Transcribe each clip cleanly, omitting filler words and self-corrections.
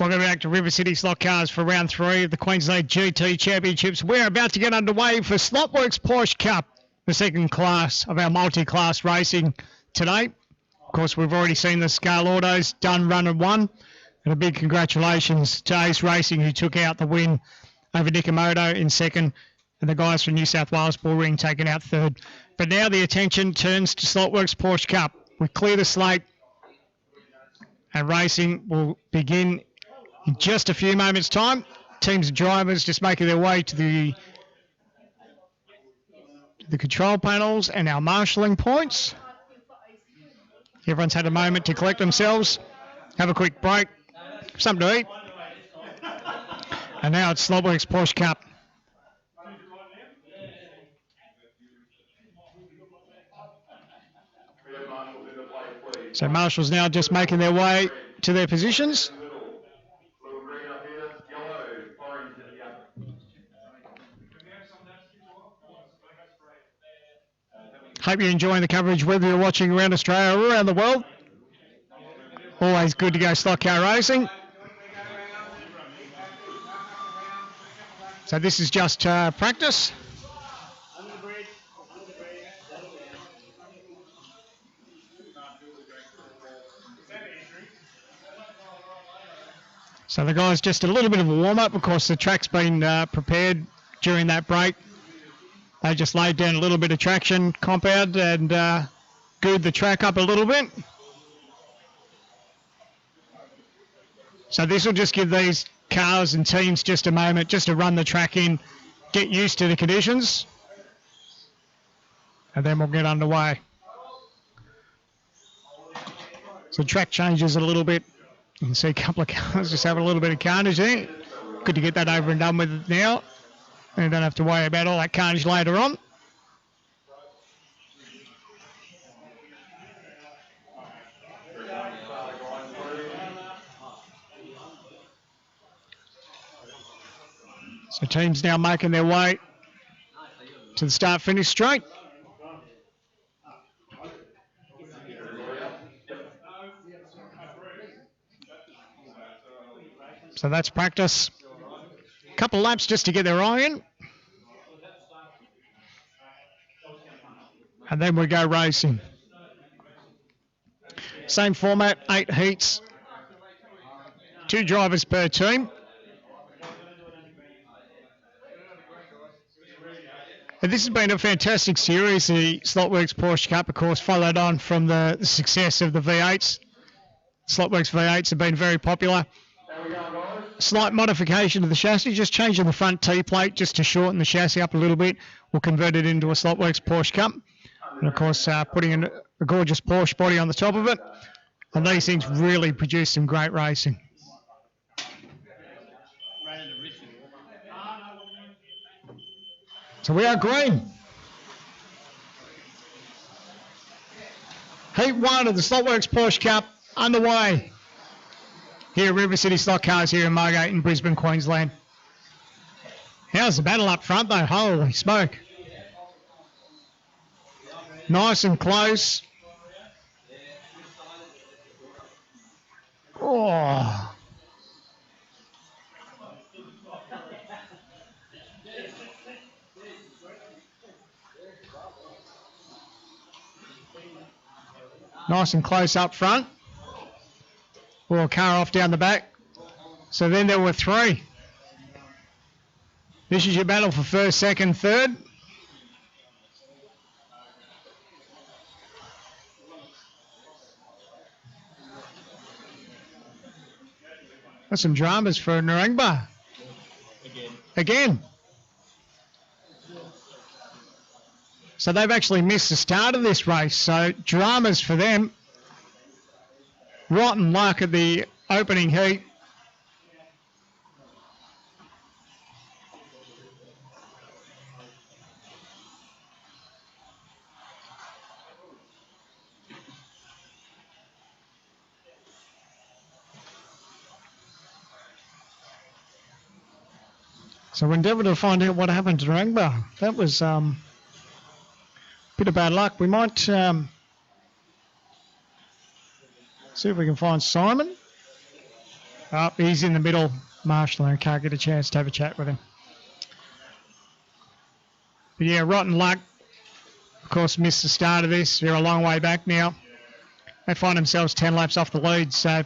Welcome back to River City Slot Cars for round 3 of the Queensland GT Championships. We're about to get underway for Slotworx Porsche Cup, the second class of our multi-class racing today. Of course, we've already seen the scale autos done, run and won. And a big congratulations to Ace Racing, who took out the win over Nikamoto in second, and the guys from New South Wales Bullring taking out third. But now the attention turns to Slotworx Porsche Cup. We clear the slate, and racing will begin in just a few moments' time. Teams and drivers just making their way to the control panels and our marshalling points. Everyone's had a moment to collect themselves, have a quick break, something to eat. And now it's Slotworx Porsche Cup. So marshals now just making their way to their positions. Hope you're enjoying the coverage, whether you're watching around Australia or around the world. Always good to go slot car racing. So this is just practice. So the guys just a little bit of a warm-up. Of course, the track's been prepared during that break. They just laid down a little bit of traction compound and gooed the track up a little bit. So this will just give these cars and teams just a moment just to run the track in, get used to the conditions, and then we'll get underway. So track changes a little bit. You can see a couple of cars just having a little bit of carnage there. Good to get that over and done with now. And you don't have to worry about all that carnage later on. So teams now making their way to the start-finish straight. So that's practice. Couple laps just to get their eye in. And then we go racing. Same format, 8 heats. 2 drivers per team. And this has been a fantastic series, the Slotworx Porsche Cup, of course, followed on from the success of the V8s. Slotworx V8s have been very popular. Slight modification of the chassis, just changing the front T-plate just to shorten the chassis up a little bit. We'll convert it into a Slotworx Porsche Cup. And of course, putting in a gorgeous Porsche body on the top of it. And these things really produce some great racing. So we are green. Heat 1 of the Slotworx Porsche Cup underway here at River City Slot Cars here in Margate in Brisbane, Queensland. How's the battle up front though? Holy smoke. Nice and close. Oh. Nice and close up front. Or a car off down the back. So then there were 3. This is your battle for first, second, third. That's some dramas for Narangba. Again. So they've actually missed the start of this race. So dramas for them. Rotten luck at the opening heat. So we endeavour to find out what happened to Rangba. That was a bit of bad luck. We might See if we can find Simon. Oh, he's in the middle, Marshall, and can't get a chance to have a chat with him. But yeah, rotten luck. Of course, missed the start of this. They're a long way back now. They find themselves 10 laps off the lead, so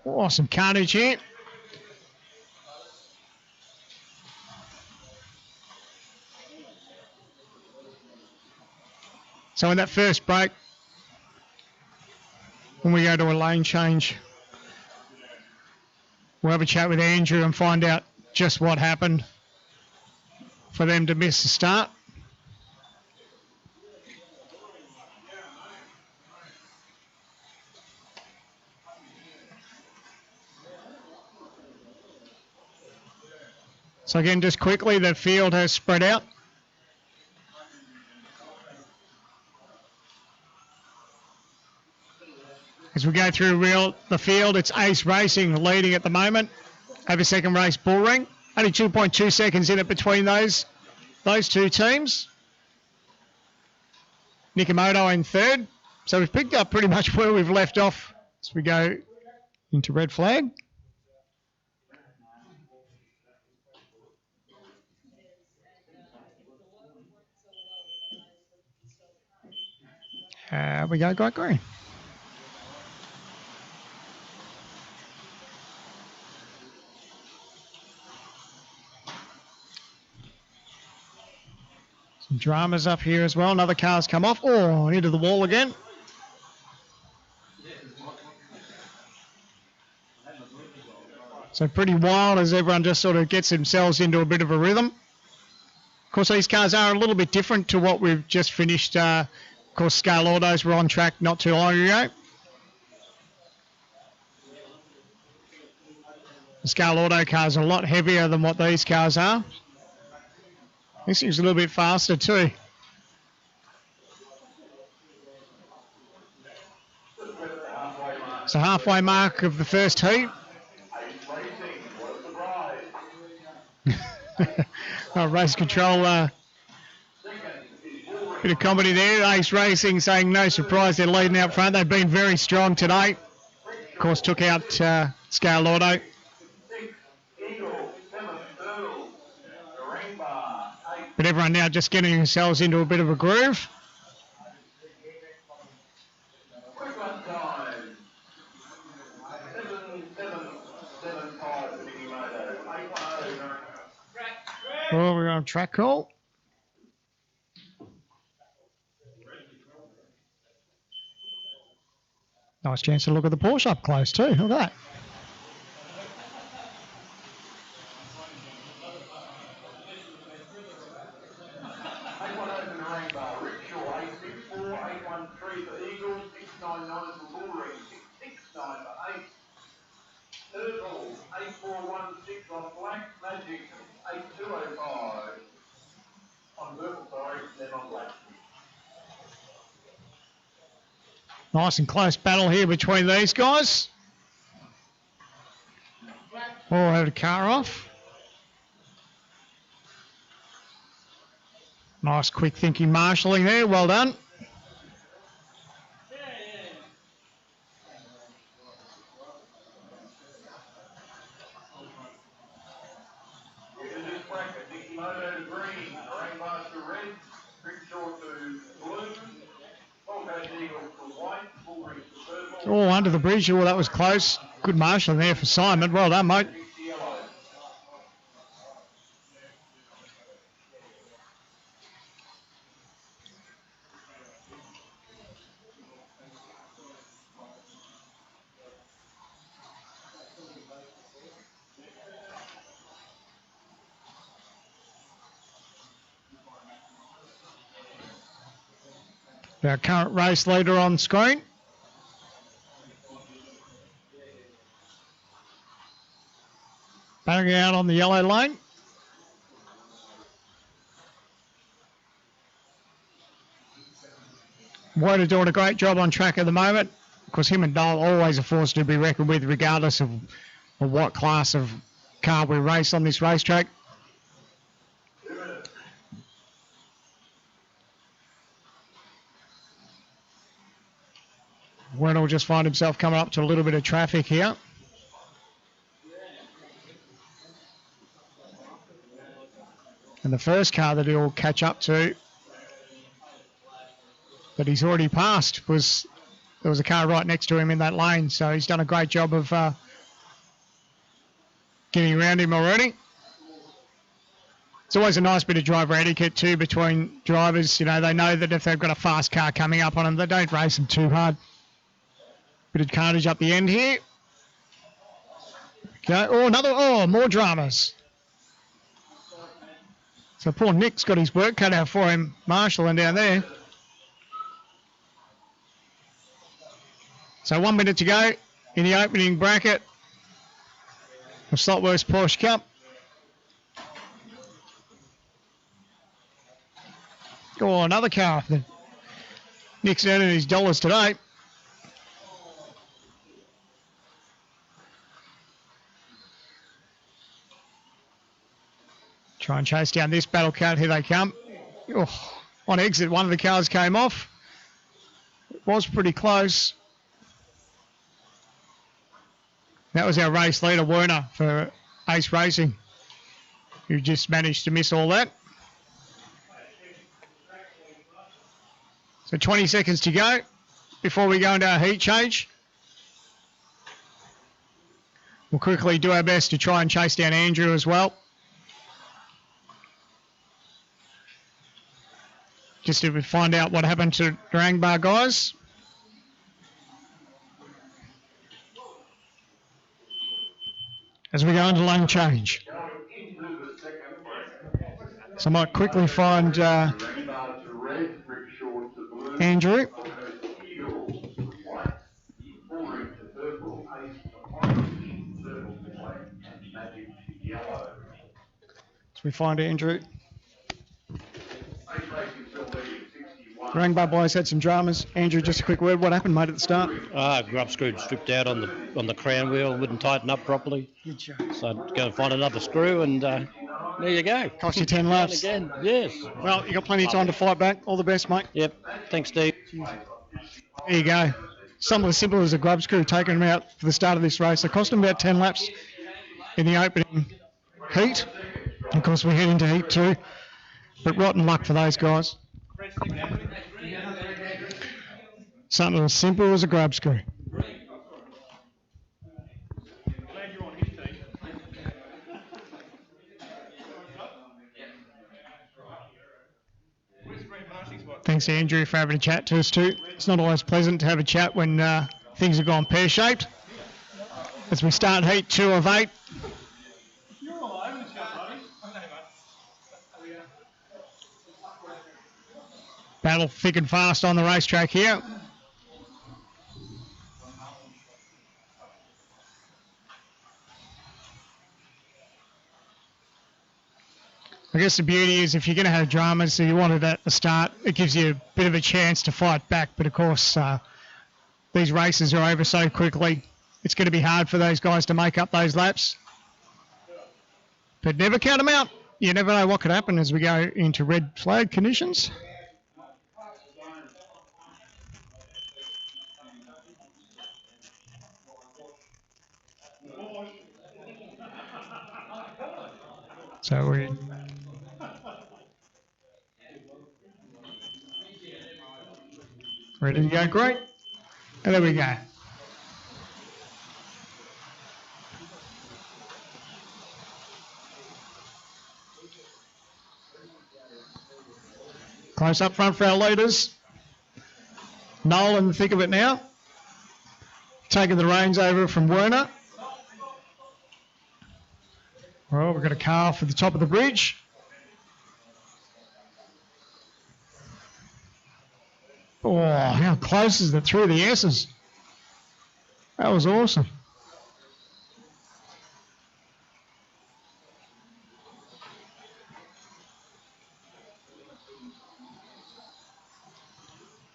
awesome carnage here. So in that first break, when we go to a lane change, we'll have a chat with Andrew and find out just what happened for them to miss the start. So again, just quickly, the field has spread out. As we go through the field, it's Ace Racing leading at the moment. Over second race, Bullring. Only 2.2 seconds in it between those two teams. Nikamoto in third. So we've picked up pretty much where we've left off as we go into red flag. We go Great Green. Some dramas up here as well. Another car's come off. Oh, into the wall again. So pretty wild as everyone just sort of gets themselves into a bit of a rhythm. Of course, these cars are a little bit different to what we've just finished. Of course, Scale Autos were on track not too long ago. The Scale Auto cars are a lot heavier than what these cars are. This thing's a little bit faster too. So halfway mark of the first heat. Race control, bit of comedy there. Ace Racing saying no surprise, they're leading out front. They've been very strong today. Of course, took out Scale Auto. But everyone now just getting themselves into a bit of a groove. Oh, we're on track call. Nice chance to look at the Porsche up close too. Look at that. Nice and close battle here between these guys. Oh, had a car off. Nice quick thinking marshalling there. Well done. Oh, under the bridge. Oh, that was close. Good marshalling there for Simon. Well done, mate. Our current race leader on screen. Banging out on the yellow lane. Woda doing a great job on track at the moment. Of course, him and Dole always a force to be reckoned with, regardless of what class of car we race on this racetrack. Woda will just find himself coming up to a little bit of traffic here. And the first car that he'll catch up to that he's already passed there was a car right next to him in that lane. So he's done a great job of getting around him already. It's always a nice bit of driver etiquette too between drivers. You know, they know that if they've got a fast car coming up on them, they don't race them too hard. Bit of carnage up the end here. Okay. More dramas. So poor Nick's got his work cut out for him, marshalling down there. So 1 minute to go in the opening bracket of Slotworx Porsche Cup. Oh, another car. Nick's earning his dollars today. Try and chase down this battle cat. Here they come. Oh, on exit, one of the cars came off. It was pretty close. That was our race leader, Werner, for Ace Racing, who just managed to miss all that. So 20 seconds to go before we go into our heat change. We'll quickly do our best to try and chase down Andrew as well. Just to find out what happened to the Rangbar guys. As we go into lane change. So I might quickly find Andrew. So we find Andrew. Rangbar boys had some dramas. Andrew, just a quick word. What happened, mate, at the start? Grub screw stripped out on the crown wheel, wouldn't tighten up properly. So I'd go and find another screw, and there you go. Cost you 10 laps. Again, yes. Well, you got plenty of time to fight back. All the best, mate. Yep. Thanks, Steve. There you go. Something as simple as a grub screw taking him out for the start of this race. It cost him about 10 laps in the opening heat. Of course, we head into heat 2. But rotten luck for those guys. Something as simple as a grub screw. Thanks, Andrew, for having a chat to us too. It's not always pleasant to have a chat when things have gone pear-shaped. As we start heat 2 of 8. Battle thick and fast on the racetrack here. I guess the beauty is if you're going to have dramas, so you want it at the start, it gives you a bit of a chance to fight back. But of course, these races are over so quickly. It's going to be hard for those guys to make up those laps. But never count them out. You never know what could happen as we go into red flag conditions. So we ready to go? Great. And there we go. Close up front for our leaders. Noel in the thick of it now. Taking the reins over from Werner. Well, we've got a car for the top of the bridge. Oh, how close is it through the S's? That was awesome.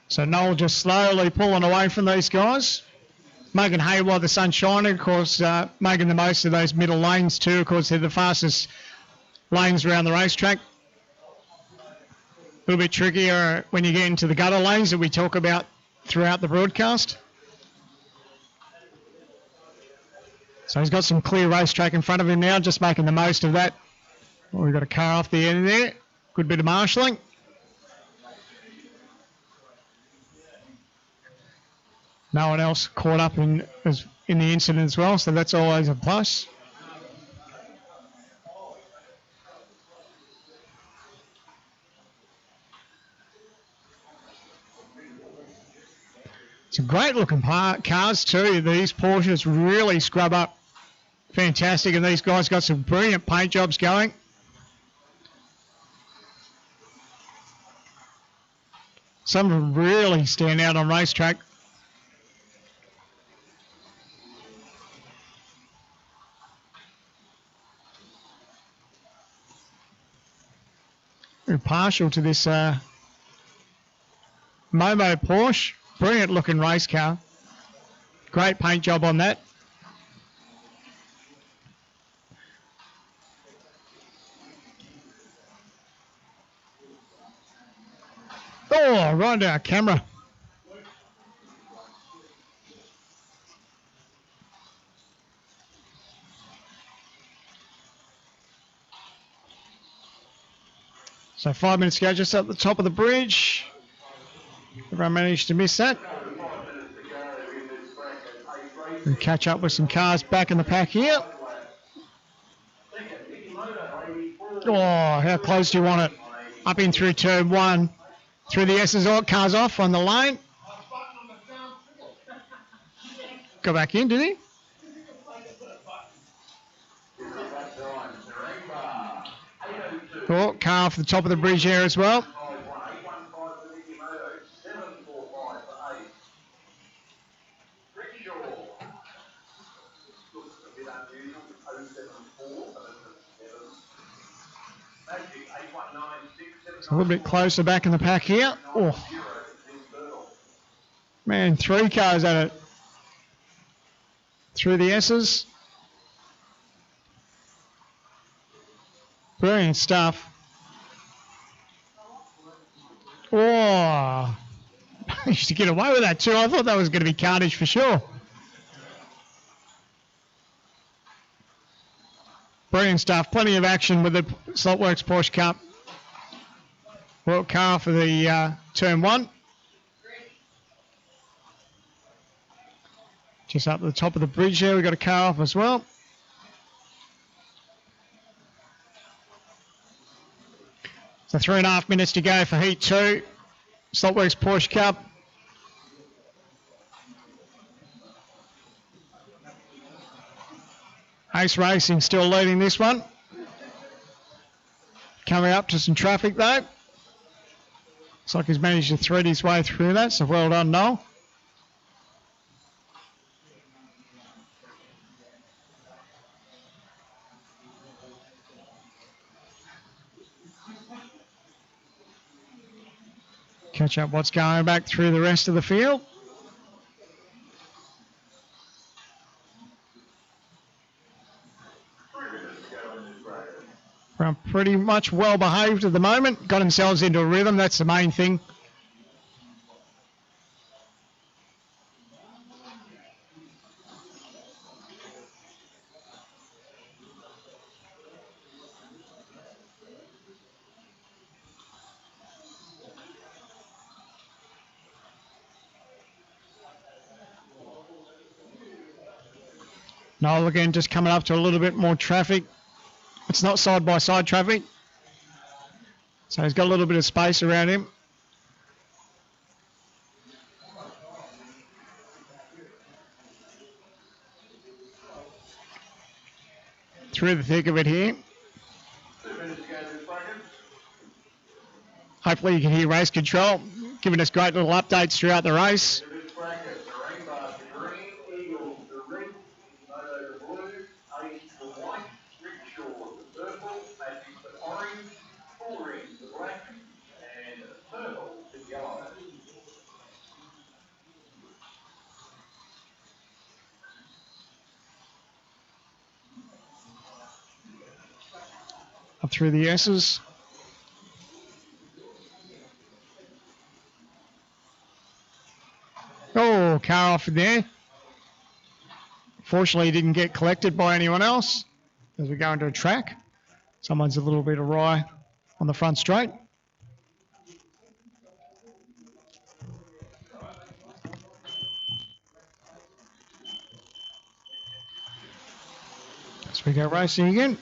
So Noel just slowly pulling away from these guys. Making hay while the sun's shining, of course, making the most of those middle lanes too. Of course, they're the fastest lanes around the racetrack. A little bit trickier when you get into the gutter lanes that we talk about throughout the broadcast. So he's got some clear racetrack in front of him now, just making the most of that. Well, we've got a car off the end there. Good bit of marshalling. No one else caught up in the incident as well, so that's always a plus. Some great looking cars too. These Porsches really scrub up fantastic, and these guys got some brilliant paint jobs going. Some of them really stand out on racetrack. We're partial to this Momo Porsche. Brilliant looking race car. Great paint job on that. Oh, right into our camera. So 5 minutes ago, just at the top of the bridge. Everyone managed to miss that. And catch up with some cars back in the pack here. Oh, how close do you want it? Up in through turn one. Through the S's, cars off on the lane. Go back in, did he? Oh, car off the top of the bridge there as well. It's a little bit closer back in the pack here. Oh, man, 3 cars at it. Through the S's. Brilliant stuff. Oh, managed to get away with that too. I thought that was going to be carnage for sure. Brilliant stuff. Plenty of action with the Slotworx Porsche Cup. Well, car for the turn one. Just up at the top of the bridge there, we've got a car off as well. So 3.5 minutes to go for Heat 2. Slotworx Porsche Cup. Ace Racing still leading this one. Coming up to some traffic though. Looks like he's managed to thread his way through that, so well done, Noel. Catch up what's going back through the rest of the field. We're pretty much well behaved at the moment. Got themselves into a rhythm, that's the main thing. Noel again just coming up to a little bit more traffic. It's not side-by-side traffic. So he's got a little bit of space around him. Through the thick of it here. Hopefully you can hear race control, giving us great little updates throughout the race. Up through the S's. Oh, car off there. Fortunately, didn't get collected by anyone else as we go into a track. Someone's a little bit awry on the front straight. So we go racing again.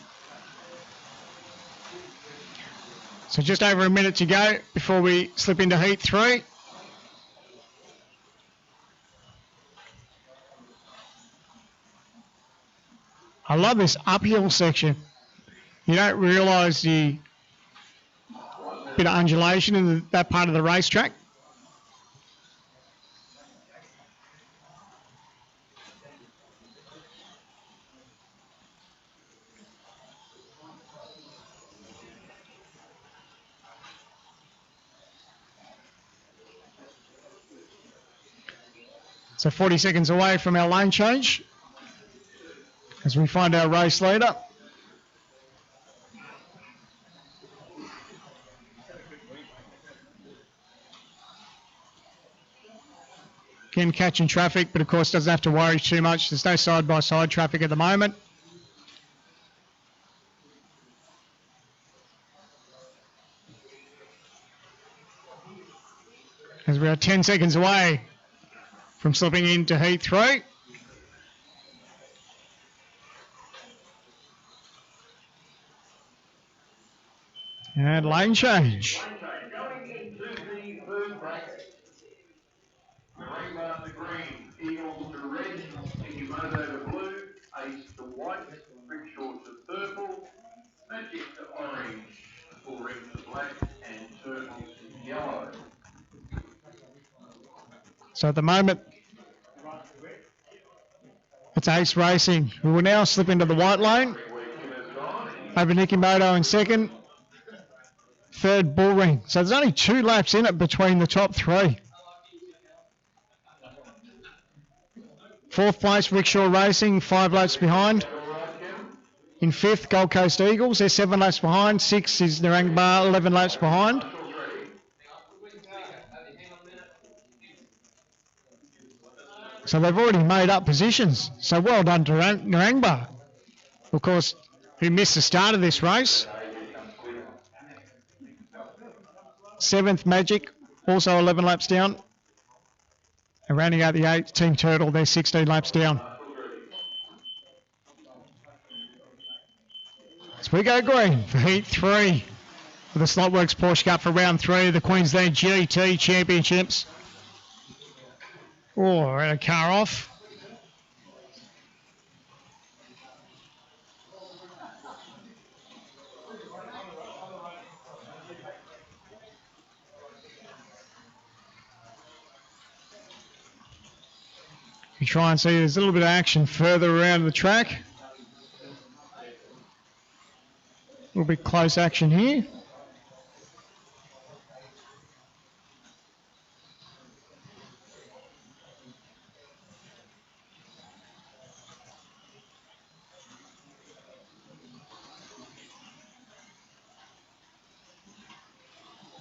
So just over a minute to go before we slip into heat 3. I love this uphill section. You don't realise the bit of undulation in that part of the racetrack. So 40 seconds away from our lane change as we find our race leader. Again, catching traffic, but of course doesn't have to worry too much. There's no side-by-side traffic at the moment. As we are 10 seconds away from slipping into heat 3. And lane change. So at the moment, it's Ace Racing, who will now slip into the white lane. Over Nikimoto in second. Third, Bullring. So there's only 2 laps in it between the top 3. Fourth place, Rickshaw Racing, 5 laps behind. In fifth, Gold Coast Eagles, they're 7 laps behind. Sixth is Narangba, 11 laps behind. So they've already made up positions. So well done to Narangba, of course, who missed the start of this race. 7th, Magic, also 11 laps down. And rounding out the 8th, Team Turtle, they're 16 laps down. So we go green for heat 3 for the Slotworx Porsche Cup for round 3 of the Queensland GT Championships. Oh, ran a car off. You try and see there's a little bit of action further around the track. A little bit close action here.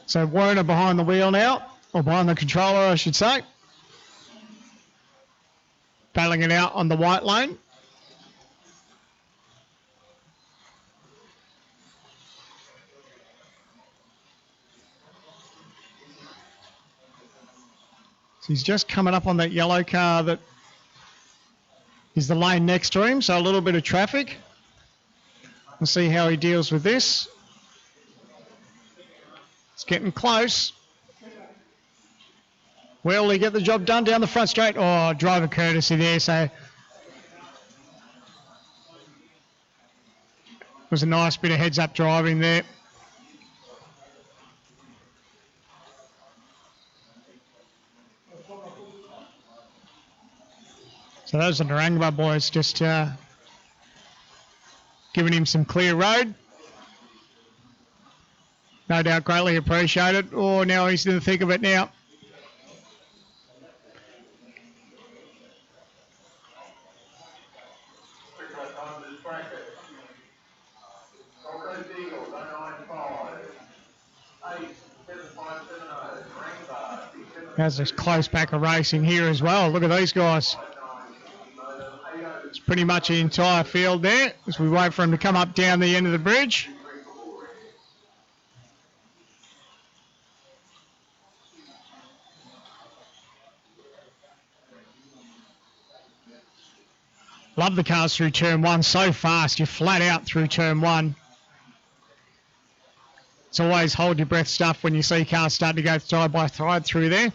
So Werner behind the wheel now, or behind the controller I should say. Battling it out on the white lane. So he's just coming up on that yellow car that is the lane next to him, so a little bit of traffic. We'll see how he deals with this. It's getting close. Will he get the job done down the front straight? Oh, driver courtesy there, so it was a nice bit of heads-up driving there. So those are the Narangba boys just giving him some clear road. No doubt greatly appreciated. Oh, now he's in the thick of it now. There's this close pack of racing here as well. Look at these guys. It's pretty much the entire field there as we wait for him to come up down the end of the bridge. Love the cars through turn one, so fast. You're flat out through turn one. It's always hold your breath stuff when you see cars starting to go side by side through there.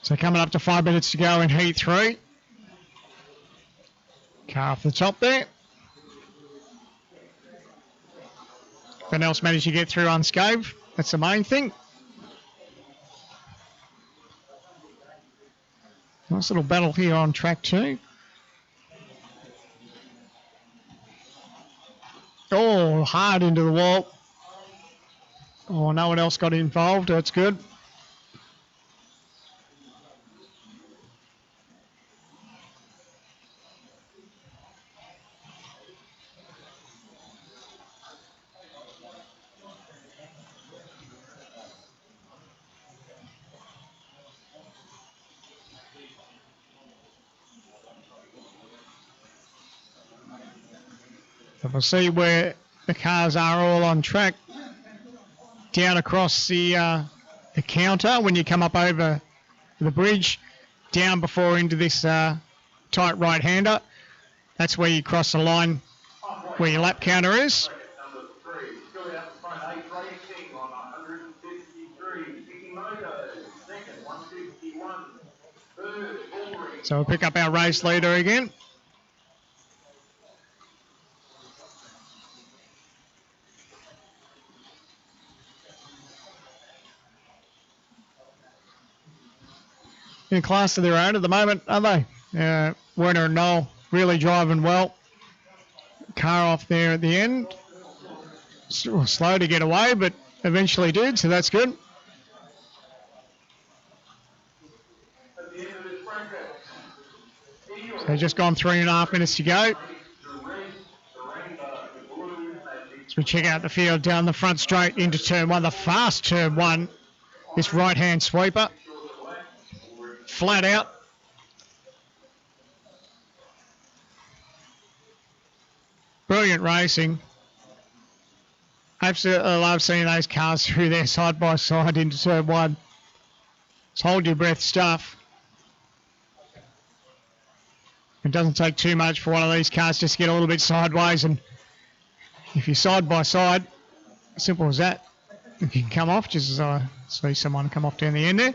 So coming up to 5 minutes to go in heat 3. Car off the top there. Everyone else managed to get through unscathed. That's the main thing. Nice little battle here on track 2. Oh, hard into the wall. Oh, no one else got involved. That's good. So we'll see where the cars are all on track. Down across the counter when you come up over the bridge, down before into this tight right-hander. That's where you cross the line where your lap counter is. So we'll pick up our race leader again. In a class of their own at the moment, are they? Werner and Noel really driving well. Car off there at the end. Slow to get away, but eventually did, so that's good. So just gone 3.5 minutes to go. So we check out the field down the front straight into turn one, the fast turn one. This right-hand sweeper. Flat out. Brilliant racing. Absolutely love seeing those cars through there side by side into turn one. It's hold your breath stuff. It doesn't take too much for one of these cars just to get a little bit sideways, and if you're side by side, simple as that, you can come off, just as I see someone come off down the end there.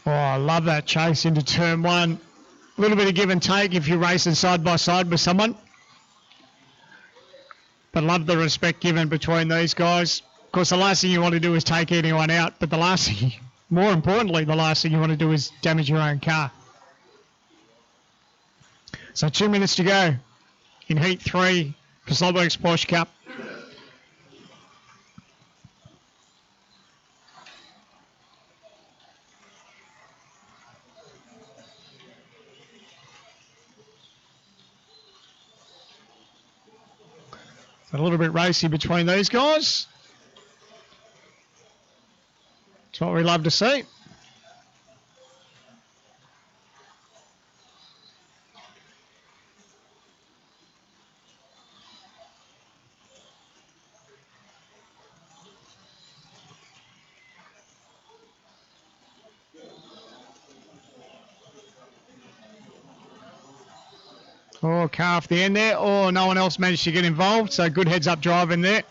Oh, I love that chase into turn one. A little bit of give and take if you're racing side by side with someone. But love the respect given between these guys. Of course, the last thing you want to do is take anyone out, but the last thing, more importantly, the last thing you want to do is damage your own car. So 2 minutes to go in heat 3 for Slotworx Porsche Cup. A little bit racy between these guys. That's what we love to see. Oh, car off the end there. Oh, no one else managed to get involved, so good heads-up driving there.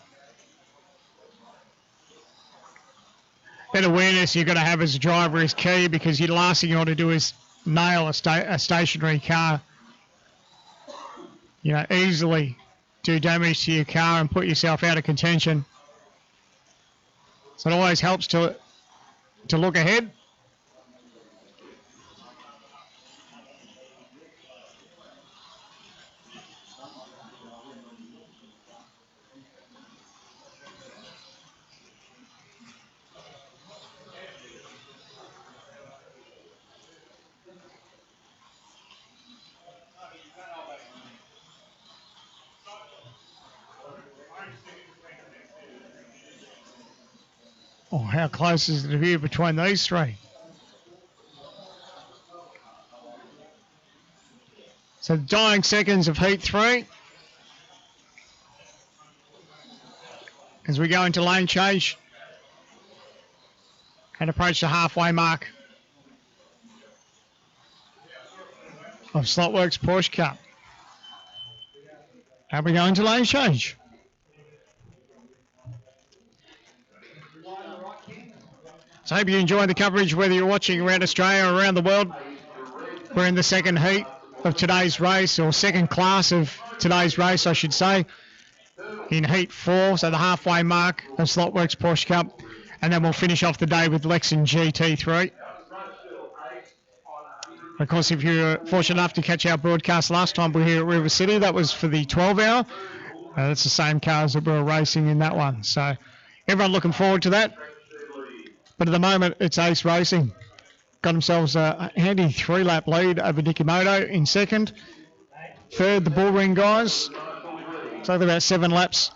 That awareness you've got to have as a driver is key, because the last thing you want to do is nail a stationary car. You know, easily do damage to your car and put yourself out of contention. So it always helps to look ahead. Oh, how close is it here between these three? So the dying seconds of heat 3. As we go into lane change and approach the halfway mark of Slotworx Porsche Cup. And we go into lane change. So I hope you enjoyed the coverage, whether you're watching around Australia or around the world. We're in the second heat of today's race, or second class of today's race, I should say, in heat 4, so the halfway mark of Slotworx Porsche Cup. And then we'll finish off the day with Lexan GT3. Of course, if you're fortunate enough to catch our broadcast last time we were here at River City, that was for the 12-hour. That's the same cars that we were racing in that one. So everyone looking forward to that. But at the moment, it's Ace Racing. Got themselves a handy 3-lap lead over Nikimoto in second. Third, the Bullring guys. It's only about 7 laps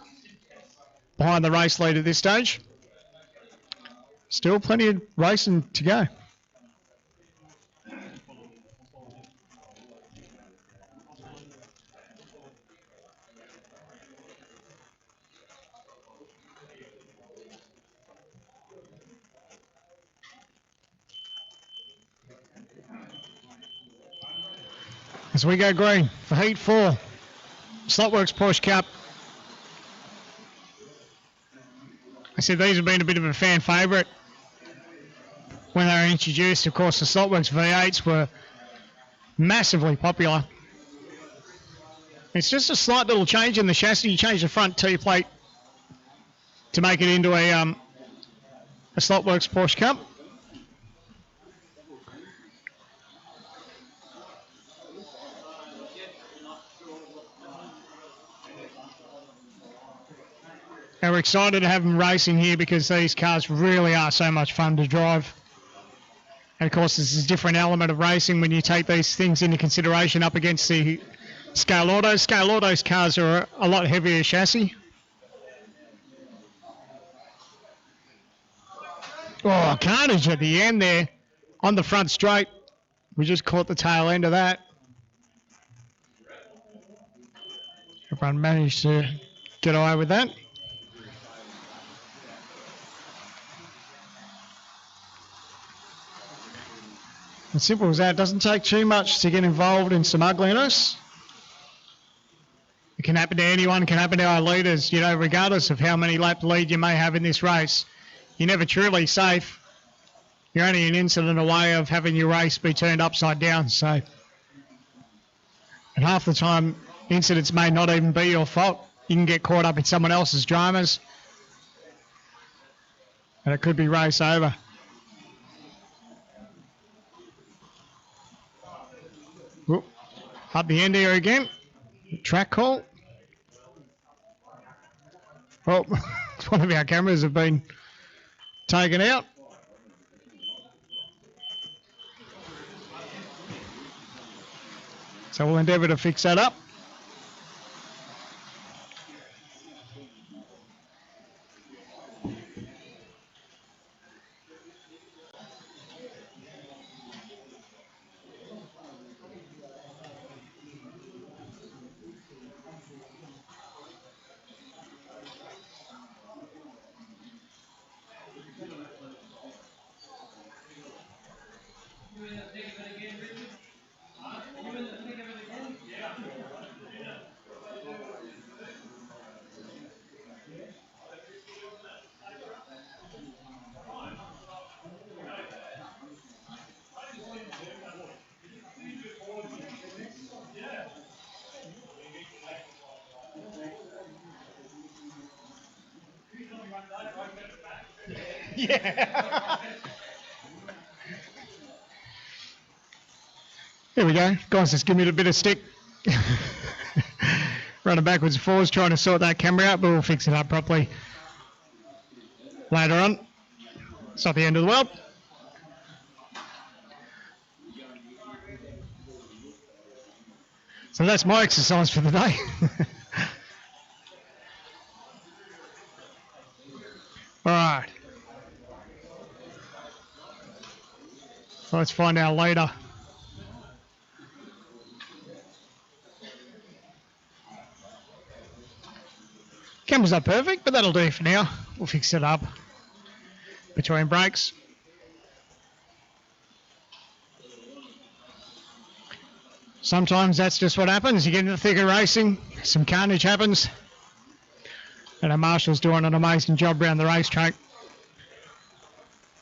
behind the race lead at this stage. Still plenty of racing to go. As we go green for heat 4, Slotworx Porsche Cup. I said these have been a bit of a fan favourite when they were introduced. Of course, the Slotworx V8s were massively popular. It's just a slight little change in the chassis. You change the front T-plate to make it into a Slotworx Porsche Cup. And we're excited to have them racing here because these cars really are so much fun to drive. And of course, this is a different element of racing when you take these things into consideration up against the Scale Autos. Scale Autos cars are a lot heavier chassis. Oh, carnage at the end there on the front straight. We just caught the tail end of that. Everyone managed to get away with that. As simple as that. It doesn't take too much to get involved in some ugliness. It can happen to anyone, it can happen to our leaders, you know, regardless of how many lap lead you may have in this race. You're never truly safe. You're only an incident away of having your race be turned upside down. So, and half the time, incidents may not even be your fault. You can get caught up in someone else's dramas, and it could be race over. Whoop. Up the end here again. Track call. Oh, one of our cameras have been taken out. So we'll endeavour to fix that up. Yeah. Here we go. Guys, just give me a bit of stick. Running backwards and forwards, trying to sort that camera out, but we'll fix it up properly later on. It's not the end of the world. So that's my exercise for the day. All right. So let's find out later. Camera's not perfect, but that'll do for now. We'll fix it up between breaks. Sometimes that's just what happens. You get in the thick of racing, some carnage happens. And our marshal's doing an amazing job around the racetrack.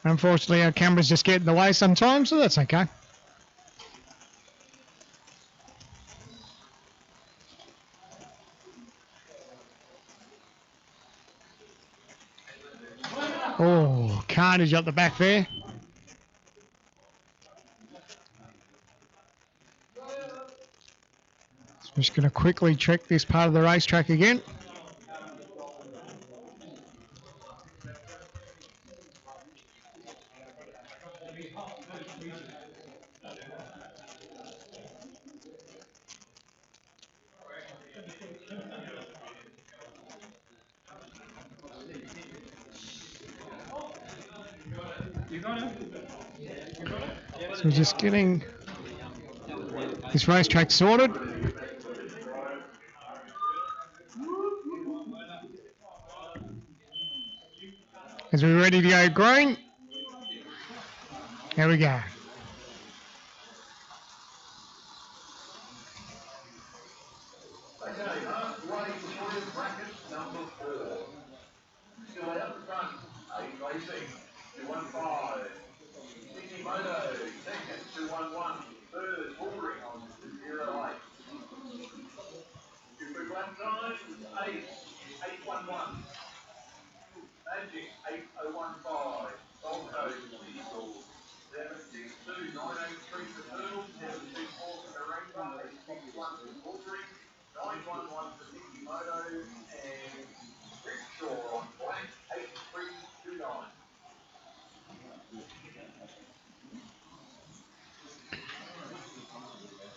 Unfortunately, our cameras just get in the way sometimes, so that's okay. Oh, carnage up the back there. So I'm just going to quickly check this part of the racetrack again. So we're just getting this racetrack sorted. As we're ready to go green. There we go.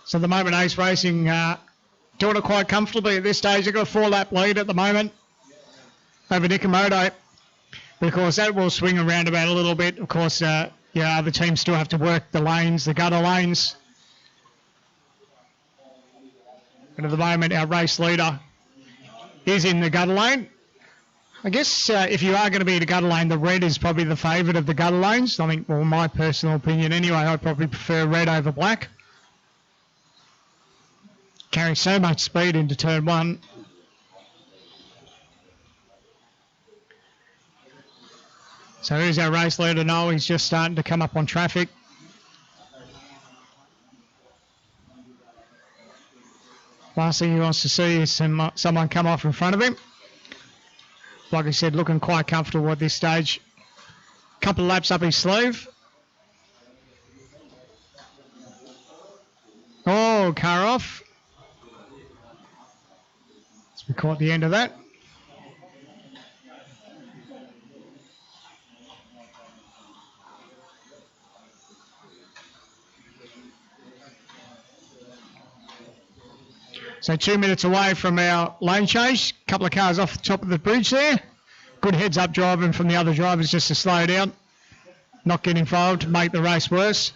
So at the moment, Ace Racing doing it quite comfortably at this stage. They've got a 4-lap lead at the moment over Nikamoto. But of course, that will swing around about a little bit. Of course, other teams still have to work the lanes, the gutter lanes. But at the moment, our race leader is in the gutter lane. I guess if you are going to be in the gutter lane, the red is probably the favourite of the gutter lanes. I think, well, my personal opinion anyway, I'd probably prefer red over black. Carries so much speed into turn one. So here's our race leader, Noel. He's just starting to come up on traffic. Last thing he wants to see is someone come off in front of him. Like I said, looking quite comfortable at this stage. Couple of laps up his sleeve. Oh, car off. We caught the end of that. So 2 minutes away from our lane change. A couple of cars off the top of the bridge there. Good heads up driving from the other drivers just to slow down. Not get involved, make the race worse.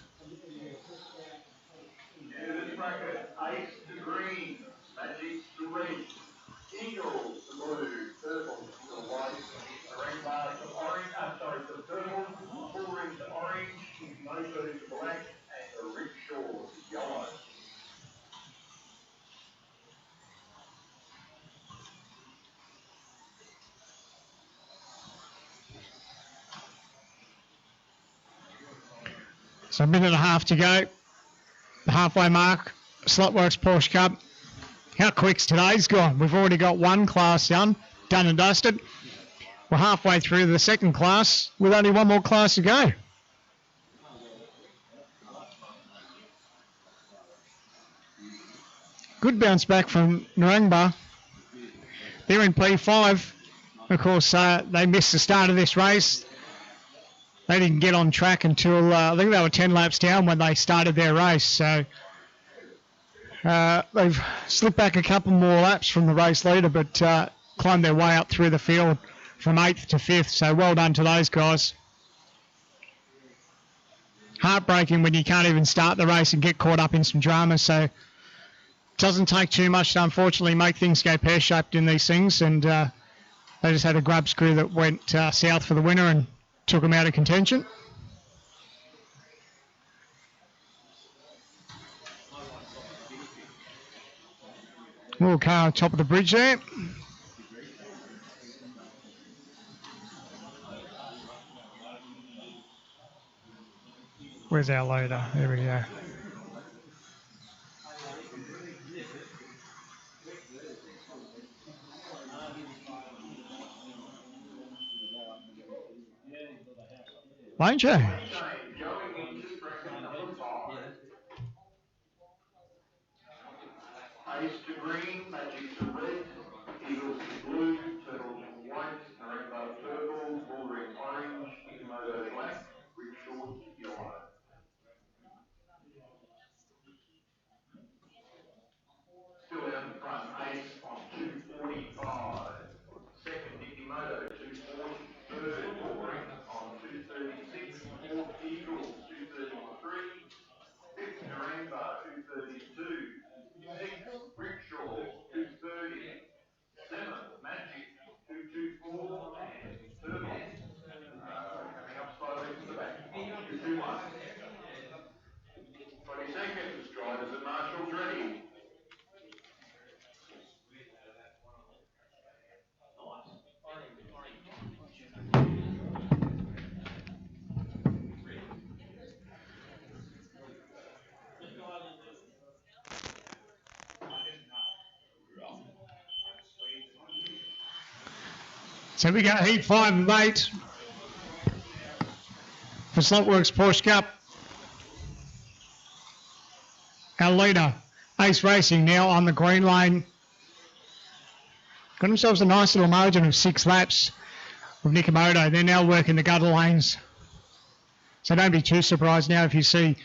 So a minute and a half to go. The halfway mark. Slotworx Porsche Cup. How quick's today's gone? We've already got one class done and dusted. We're halfway through the second class with only one more class to go. Good bounce back from Narangba. They're in P5. Of course, they missed the start of this race. They didn't get on track until, I think they were 10 laps down when they started their race. So they've slipped back a couple more laps from the race leader, but climbed their way up through the field from 8th to 5th. So well done to those guys. heartbreaking when you can't even start the race and get caught up in some drama. So it doesn't take too much to unfortunately make things go pear-shaped in these things. And they just had a grub screw that went south for the winner and took them out of contention. Little car on top of the bridge there. Where's our loader? There we go. Lane change. Ice to green, magic to red, eagles to blue, turtles to white, rainbow purple, bordering orange, Ikemoto black, rich short yellow. Still out in front, Ace on 245. Second, Ikemoto 240. Third, Bordering on 236. Fourth, Eagles 233. Fifth, Narango 232. Sixth, Rickshaw 230. Seventh, Magic 224. And Turtle coming up slowly to the back on 221. 20 seconds, drivers and marshals ready. So we got heat 5 and 8 for Slotworx Porsche Cup. Our leader, Ace Racing, now on the green lane. Got themselves a nice little margin of 6 laps with Ikemoto. They're now working the gutter lanes. So don't be too surprised now if you see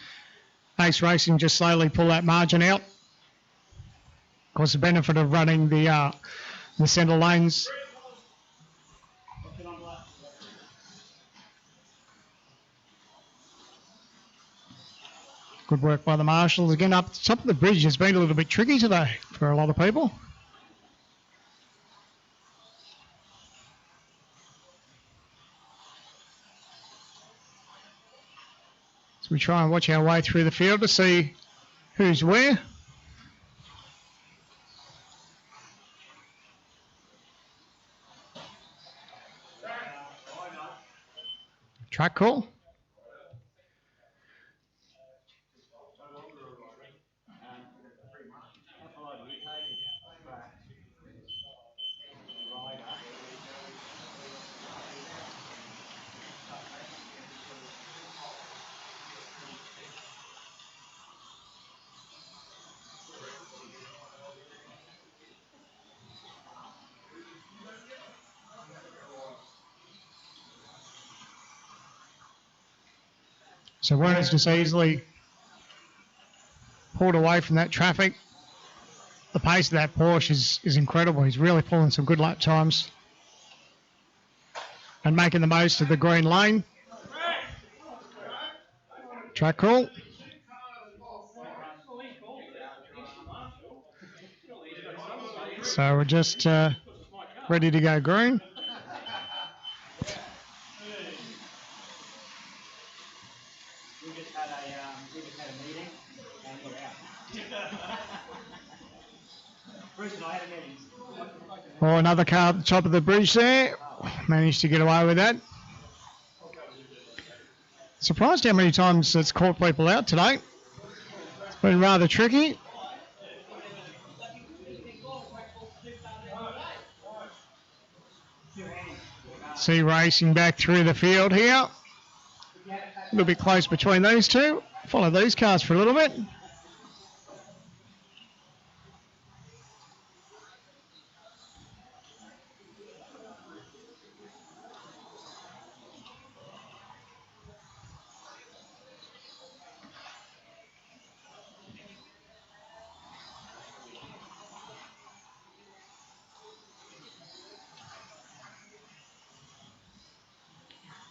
Ace Racing just slowly pull that margin out. Of course, the benefit of running the centre lanes. Good work by the marshals. Again, up the top of the bridge has been a little bit tricky today for a lot of people. So we try and watch our way through the field to see who's where. Track call. So Werner's just easily pulled away from that traffic. The pace of that Porsche is incredible. He's really pulling some good lap times and making the most of the green lane. Track call. So we're just ready to go green. Oh, another car at the top of the bridge there. Managed to get away with that. Surprised how many times it's caught people out today. It's been rather tricky. See racing back through the field here. A little bit close between these two. Follow these cars for a little bit.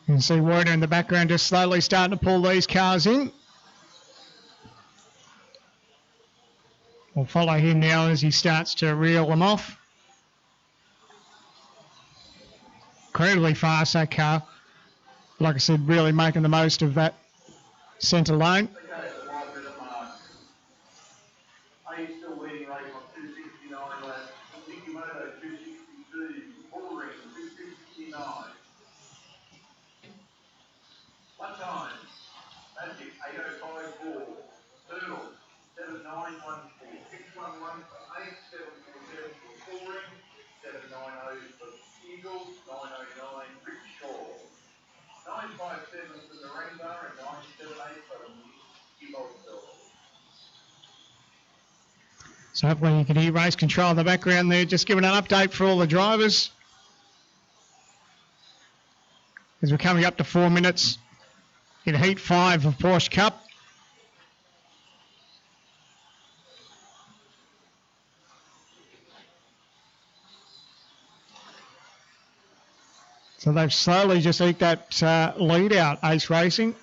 You can see Werner in the background just slowly starting to pull these cars in. We'll follow him now as he starts to reel them off. Incredibly fast, that car. Like I said, really making the most of that centre lane. Still leading race on 269 laps. Nicky Moto 262, Bullring 269. What time? Magic 8054. Turtle 7914. 611 for 8, 747 for Bullring, 790 for Eagle, 909 Rich Shaw. 957 for the Rainbow and 978 for Giboldo. So hopefully you can hear race control in the background there, just giving an update for all the drivers. As we're coming up to 4 minutes in Heat 5 of Porsche Cup. So they've slowly just eked that lead out, Ace Racing.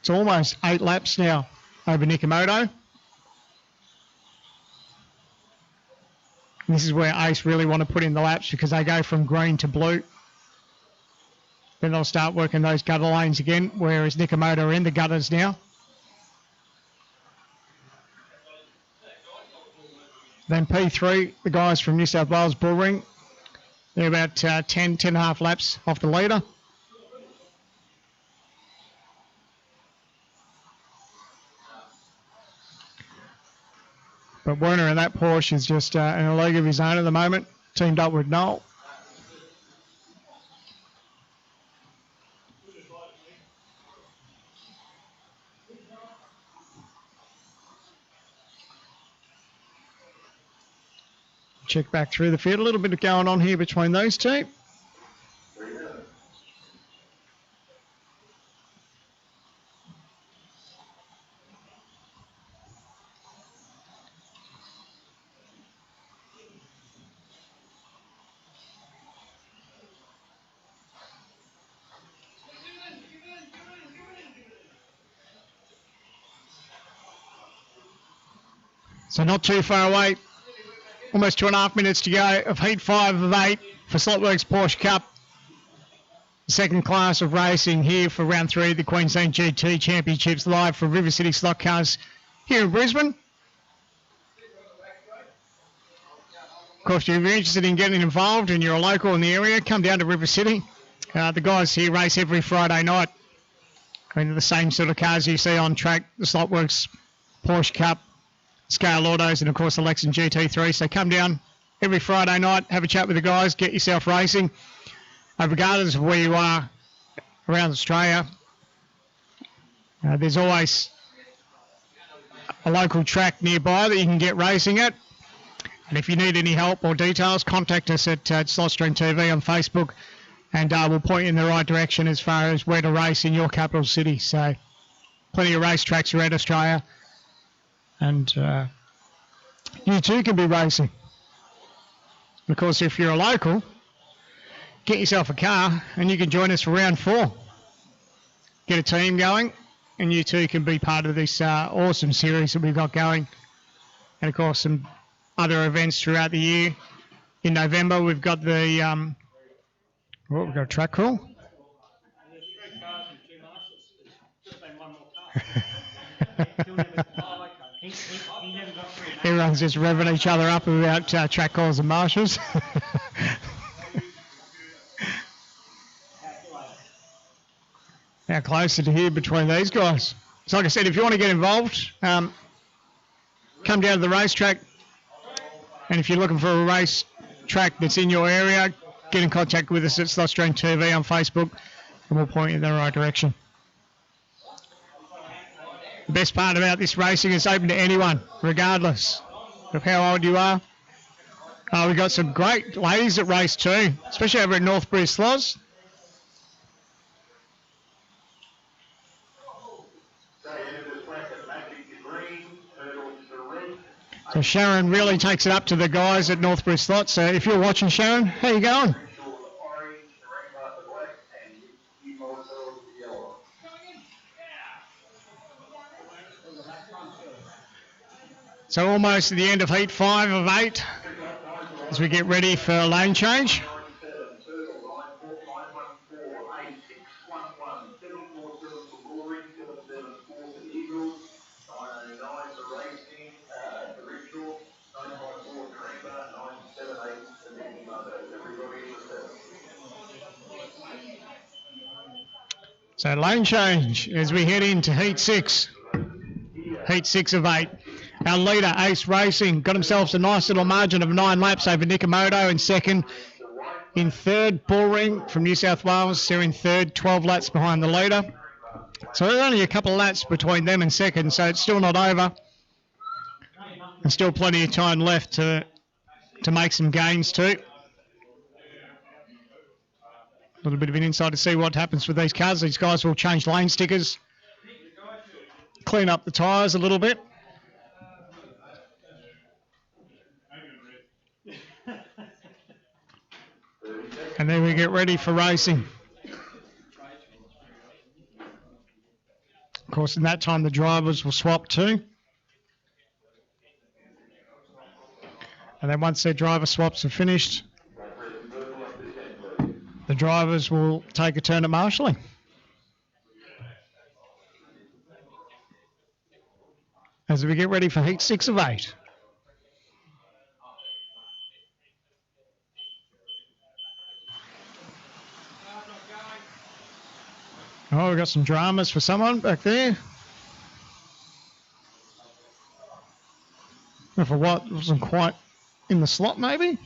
It's almost 8 laps now over Nikamoto. This is where Ace really want to put in the laps because they go from green to blue. Then they'll start working those gutter lanes again, whereas Nikamoto are in the gutters now. Then P3, the guys from New South Wales Bullring, they're about 10.5 laps off the leader. But Werner in that Porsche is just in a league of his own at the moment, teamed up with Noel. Check back through the field. A little bit going on here between those two. So not too far away. Almost 2.5 minutes to go of Heat 5 of 8 for Slotworx Porsche Cup. Second class of racing here for round 3 of the Queensland GT Championships, live from River City Slot Cars here in Brisbane. Of course, if you're interested in getting involved and you're a local in the area, come down to River City. The guys here race every Friday night. I mean, the same sort of cars you see on track, the Slotworx Porsche Cup, Scale Autos, and of course the Lexan GT3. So come down every Friday night, have a chat with the guys, get yourself racing. Regardless of where you are around Australia, there's always a local track nearby that you can get racing at. And if you need any help or details, contact us at Slotstream TV on Facebook, and we'll point you in the right direction as far as where to race in your capital city. So plenty of racetracks around Australia. And you too can be racing. Of course, if you're a local, get yourself a car and you can join us for round 4. Get a team going and you too can be part of this awesome series that we've got going. And of course, some other events throughout the year. In November, we've got the, we've got a track crawl. Everyone's just revving each other up about track calls and marshals. How close to here between these guys. So like I said, if you want to get involved, come down to the racetrack. And if you're looking for a race track that's in your area, get in contact with us at Slotstream TV on Facebook and we'll point you in the right direction. The best part about this racing is open to anyone, regardless of how old you are. We've got some great ladies that race too, especially over at Northbury Slots. So Sharon really takes it up to the guys at Northbury Slots. So if you're watching, Sharon, how you going? So almost at the end of heat 5 of 8 as we get ready for lane change. So lane change as we head into heat 6. Heat 6 of 8. Our leader, Ace Racing, got himself a nice little margin of 9 laps over Nikamoto in second. In third, Bullring from New South Wales, they're in third, 12 laps behind the leader. So there's only a couple of laps between them and second, so it's still not over. And still plenty of time left to make some gains too. A little bit of an insight to see what happens with these cars. These guys will change lane stickers, clean up the tyres a little bit. And then we get ready for racing. Of course, in that time, the drivers will swap too. And then once their driver swaps are finished, the drivers will take a turn at marshalling. As we get ready for heat 6 of 8. Oh, we've got some dramas for someone back there. For what wasn't quite in the slot, maybe?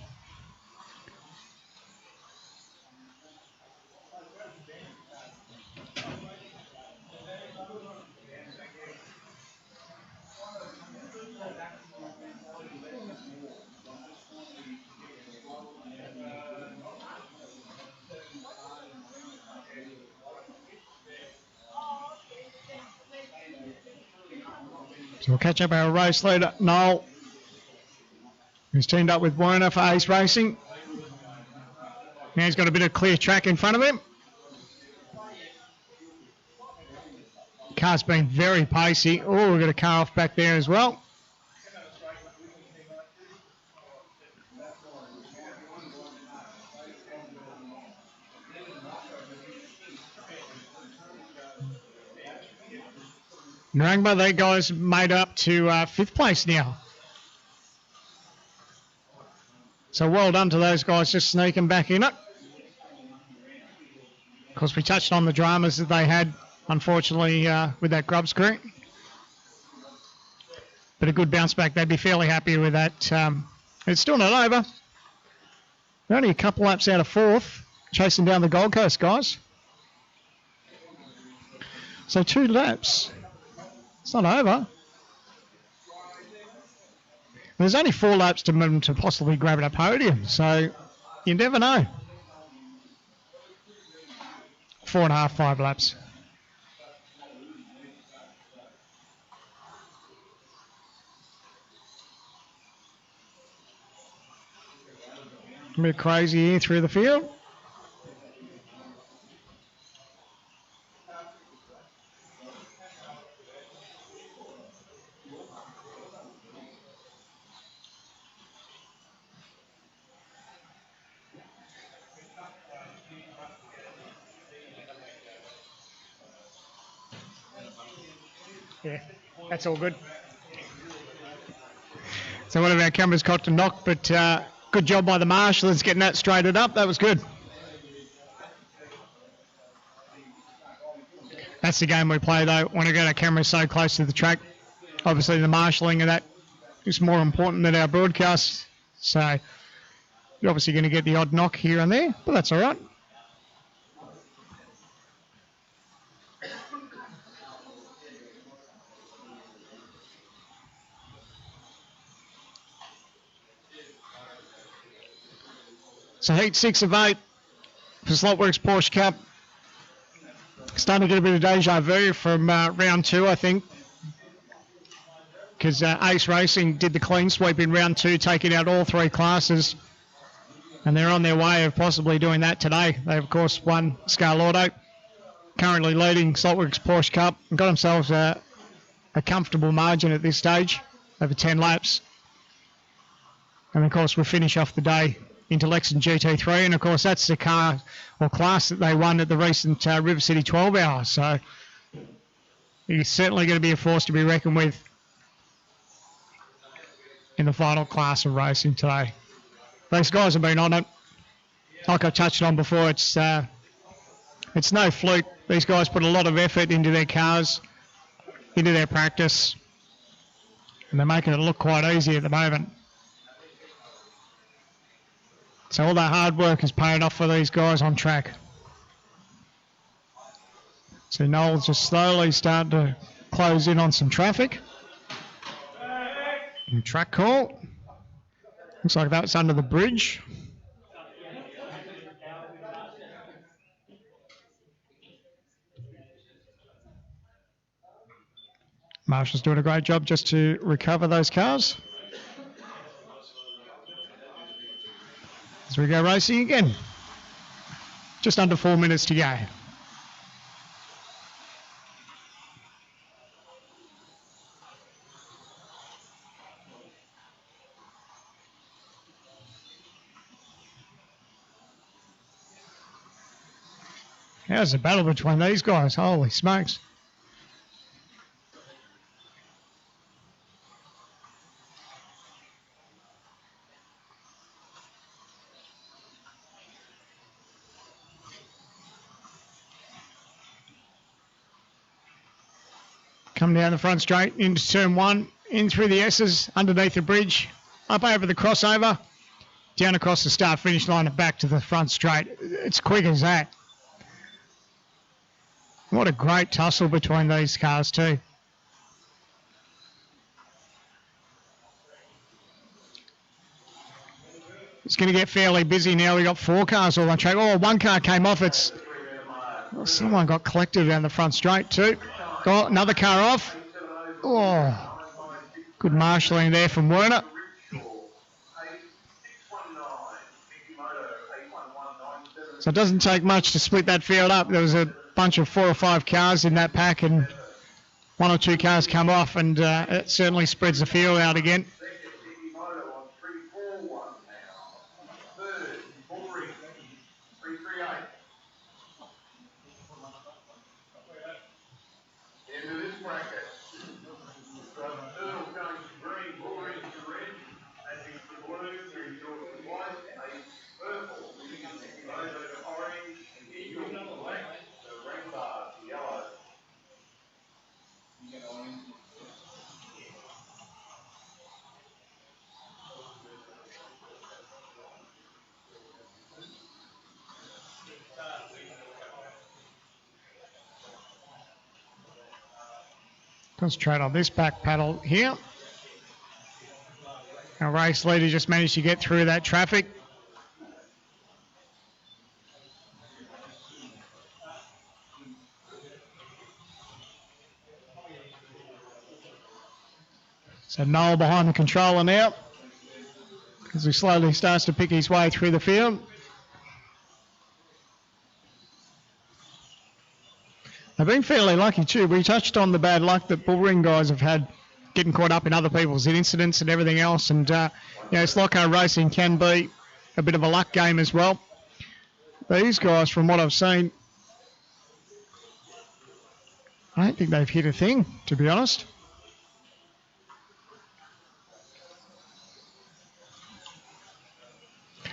So we'll catch up our race leader, Noel, who's teamed up with Werner for Ace Racing. Now he's got a bit of clear track in front of him. Car's been very pacey. Oh, we've got a car off back there as well. Narangba, they guys made up to 5th place now. So well done to those guys just sneaking back in it. Of course, we touched on the dramas that they had, unfortunately, with that grub screw. But a good bounce back. They'd be fairly happy with that. It's still not over. They're only a couple laps out of 4th, chasing down the Gold Coast guys. So 2 laps. It's not over. There's only 4 laps to possibly grab a podium, so you never know. 4.5, 5 laps. A bit crazy here through the field. Yeah, that's all good. So one of our cameras caught to knock, but good job by the marshals getting that straightened up. That was good. That's the game we play, though. Want to get our cameras so close to the track. Obviously, the marshalling of that is more important than our broadcast. So you're obviously going to get the odd knock here and there, but that's all right. So heat 6 of 8 for Slotworx Porsche Cup. Starting to get a bit of deja vu from round 2, I think. Because Ace Racing did the clean sweep in round 2, taking out all 3 classes. And they're on their way of possibly doing that today. They, of course, won Scale Auto. Currently leading Slotworx Porsche Cup. And got themselves a comfortable margin at this stage. over 10 laps. And of course, we'll finish off the day into Lexington GT3. And of course, that's the car or class that they won at the recent River City 12 Hour. So he's certainly going to be a force to be reckoned with in the final class of racing today. These guys have been on it. Like I touched on before, it's no fluke. These guys put a lot of effort into their cars, into their practice, and they're making it look quite easy at the moment. So all that hard work is paying off for these guys on track. So Noel's just slowly starting to close in on some traffic. And track call. Looks like that's under the bridge. Marshall's doing a great job just to recover those cars. As we go racing again. Just under 4 minutes to go. How's the battle between these guys? Holy smokes. Come down the front straight into turn one, in through the S's, underneath the bridge, up over the crossover, down across the start finish line and back to the front straight. It's quick as that. What a great tussle between these cars too. It's going to get fairly busy now. We've got 4 cars all on track. Oh, 1 car came off. Someone got collected down the front straight too. Got another car off. Oh, good marshalling there from Werner. So it doesn't take much to split that field up. There was a bunch of 4 or 5 cars in that pack and 1 or 2 cars come off, and it certainly spreads the field out again. Concentrate on this back paddle here. Our race leader just managed to get through that traffic. So Noel behind the controller now as he slowly starts to pick his way through the field. They've been fairly lucky too. We touched on the bad luck that bullring guys have had getting caught up in other people's incidents and everything else. And, slot car racing can be a bit of a luck game as well. These guys, from what I've seen, I don't think they've hit a thing, to be honest.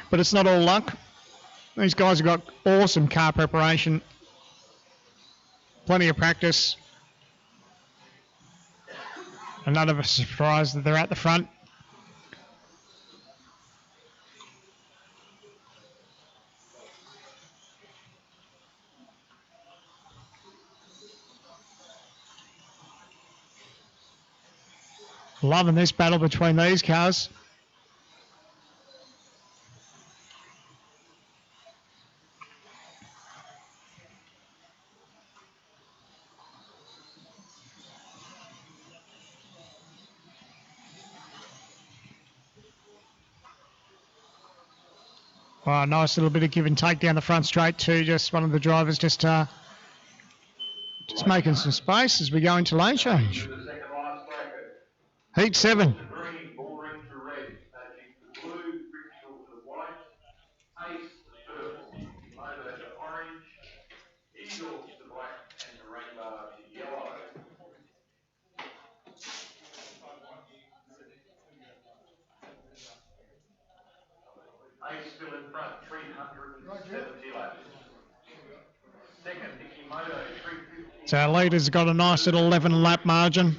But it's not all luck. These guys have got awesome car preparation. Plenty of practice. And none of us are surprised that they're at the front. Loving this battle between these cars. Oh, nice little bit of give and take down the front straight too. Just one of the drivers just making some space as we go into lane change. Heat 7. To green, bullring to red, magic to blue, rickshaw to white, ace to purple, moto to orange, eagles to black, and the rainbow to yellow. Ace still in front, 370 laps. Second, Moto, 350. So our leader's got a nice little 11 lap margin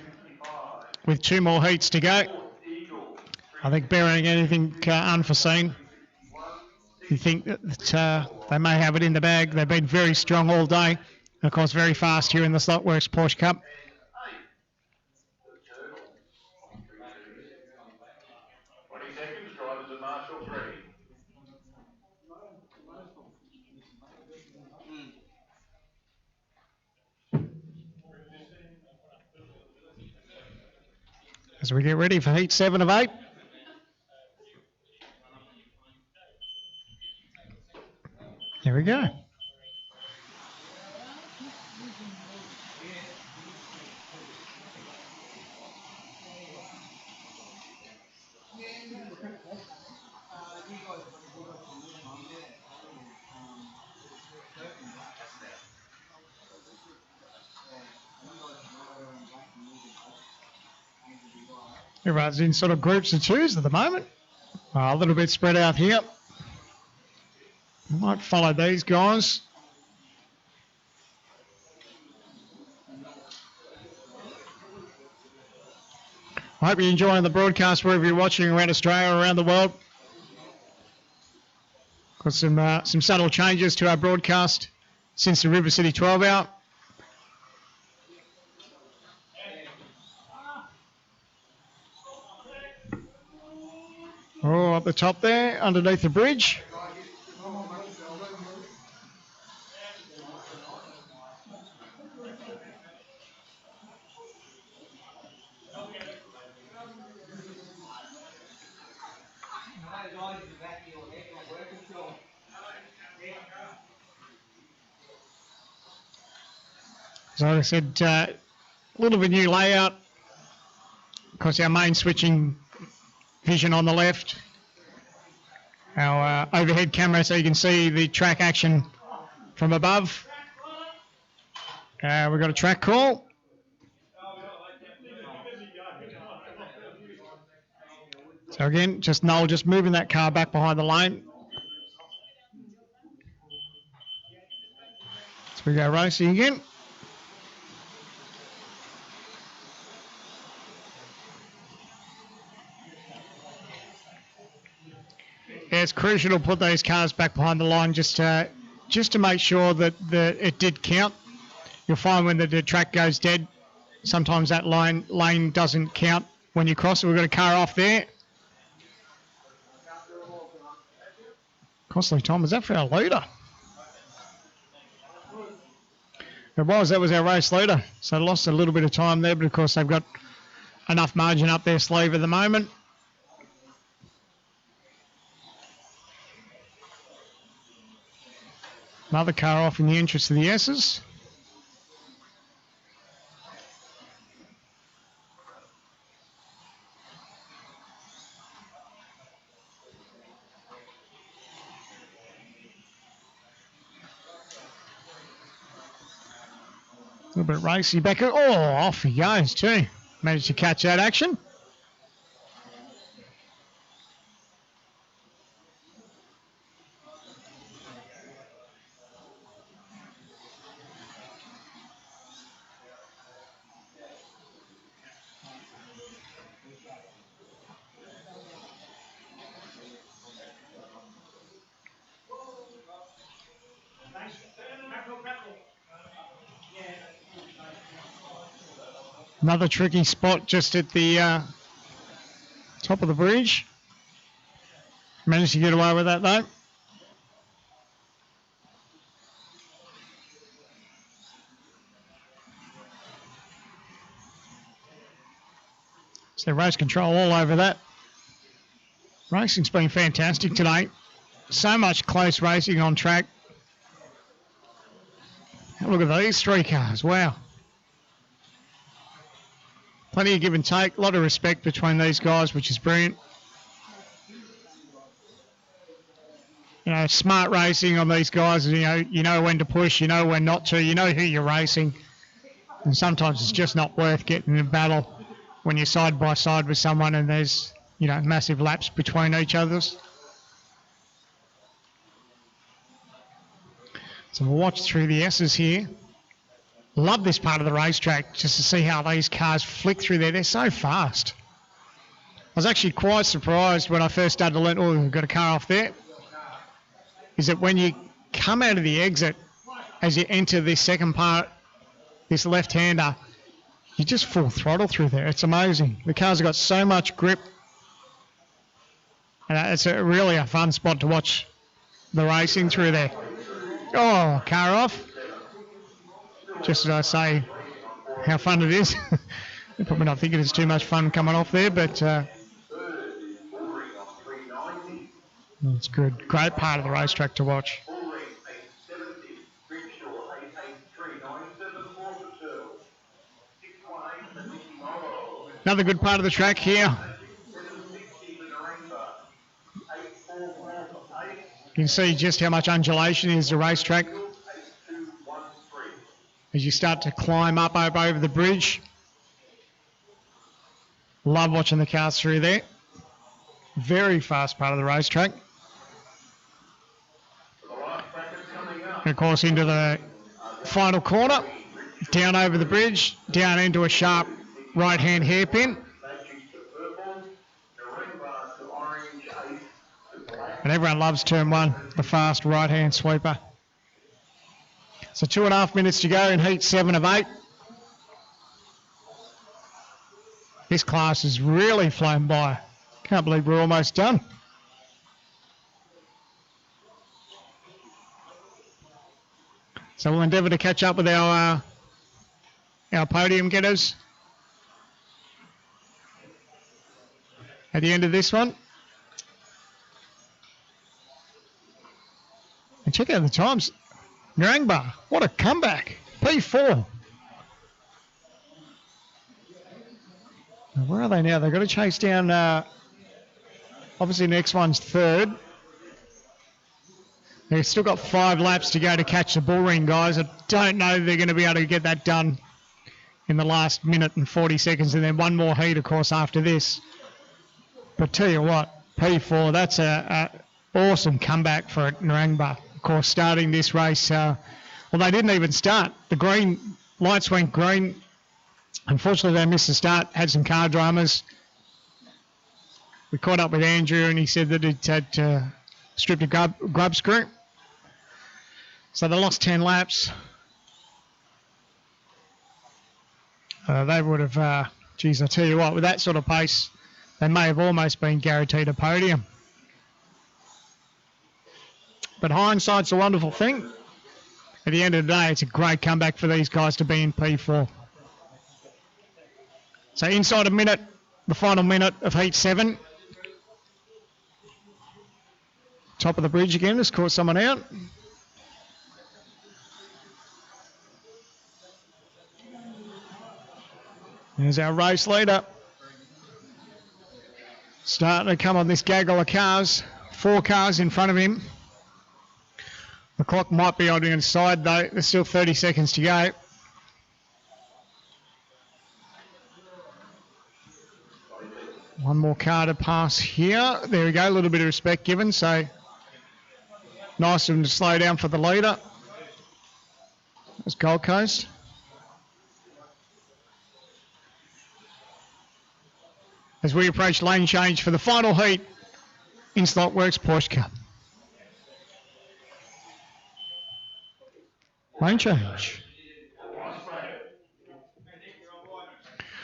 with 2 more heats to go. I think barring anything unforeseen, you think that they may have it in the bag. They've been very strong all day. And of course, very fast here in the Slotworx Porsche Cup. 20 seconds, drivers and marshals ready. As we get ready for heat 7 of 8. Here we go. Everyone's in sort of groups of 2s at the moment. A little bit spread out here. Might follow these guys. I hope you're enjoying the broadcast wherever you're watching around Australia or around the world. Got some subtle changes to our broadcast since the River City 12 hour. Oh, up the top there, underneath the bridge. So like I said, a little bit of new layout. Of course, our main switching vision on the left. Our overhead camera so you can see the track action from above. We've got a track call. So again, Noel just moving that car back behind the lane. So we go racing again. Yeah, it's crucial to put those cars back behind the line just to make sure that it did count. You'll find when the track goes dead, sometimes that lane doesn't count when you cross it. We've got a car off there. Costly time, is that for our leader? It was, that was our race leader. So lost a little bit of time there, but of course they've got enough margin up their sleeve at the moment. Another car off in the interest of the S's. A little bit racy back. Oh, off he goes too. Managed to catch that action. Another tricky spot just at the top of the bridge. Managed to get away with that though. So race control all over that. Racing's been fantastic today. So much close racing on track. Have a look at these 3 cars. Wow. Plenty of give and take, a lot of respect between these guys, which is brilliant. You know, smart racing on these guys. You know when to push, you know when not to, you know who you're racing. And sometimes it's just not worth getting in a battle when you're side by side with someone and there's, you know, massive laps between each others. So we'll watch through the S's here. Love this part of the racetrack just to see how these cars flick through there. They're so fast. I was actually quite surprised when I first started to learn, oh, we've got a car off there, is that when you come out of the exit, as you enter this second part, this left-hander, you just full throttle through there. It's amazing. The cars have got so much grip. And it's really a fun spot to watch the racing through there. Oh, car off. Just as I say how fun it is. You're probably not thinking it's too much fun coming off there, but it's good. Great part of the racetrack to watch. Another good part of the track here. You can see just how much undulation is the racetrack as you start to climb up over the bridge. Love watching the cars through there. Very fast part of the racetrack. And of course into the final corner, down over the bridge, down into a sharp right-hand hairpin. And everyone loves turn one, the fast right-hand sweeper. So 2.5 minutes to go in heat 7 of 8. This class has really flown by. Can't believe we're almost done. So we'll endeavour to catch up with our podium getters at the end of this one. And check out the times. Narangba, what a comeback. P4. Now, where are they now? They've got to chase down, obviously next one's third. They've still got 5 laps to go to catch the bull ring, guys. I don't know if they're going to be able to get that done in the last minute and 40 seconds, and then one more heat, of course, after this. But tell you what, P4, that's a awesome comeback for Narangba. Of course, starting this race, well, they didn't even start. The green lights went green. Unfortunately, they missed the start, had some car dramas. We caught up with Andrew, and he said that it had stripped a grub screw. So they lost 10 laps. They would have, geez, I tell you what, with that sort of pace, they may have almost been guaranteed a podium. But hindsight's a wonderful thing. At the end of the day, it's a great comeback for these guys to be in P4. So inside a minute, the final minute of heat 7. Top of the bridge again, just caught someone out. There's our race leader. Starting to come on this gaggle of cars. 4 cars in front of him. The clock might be on the inside though. There's still 30 seconds to go. One more car to pass here. There we go, a little bit of respect given. So nice of him to slow down for the leader. That's Gold Coast. As we approach lane change for the final heat in Slotworx Porsche Cup. Lane change.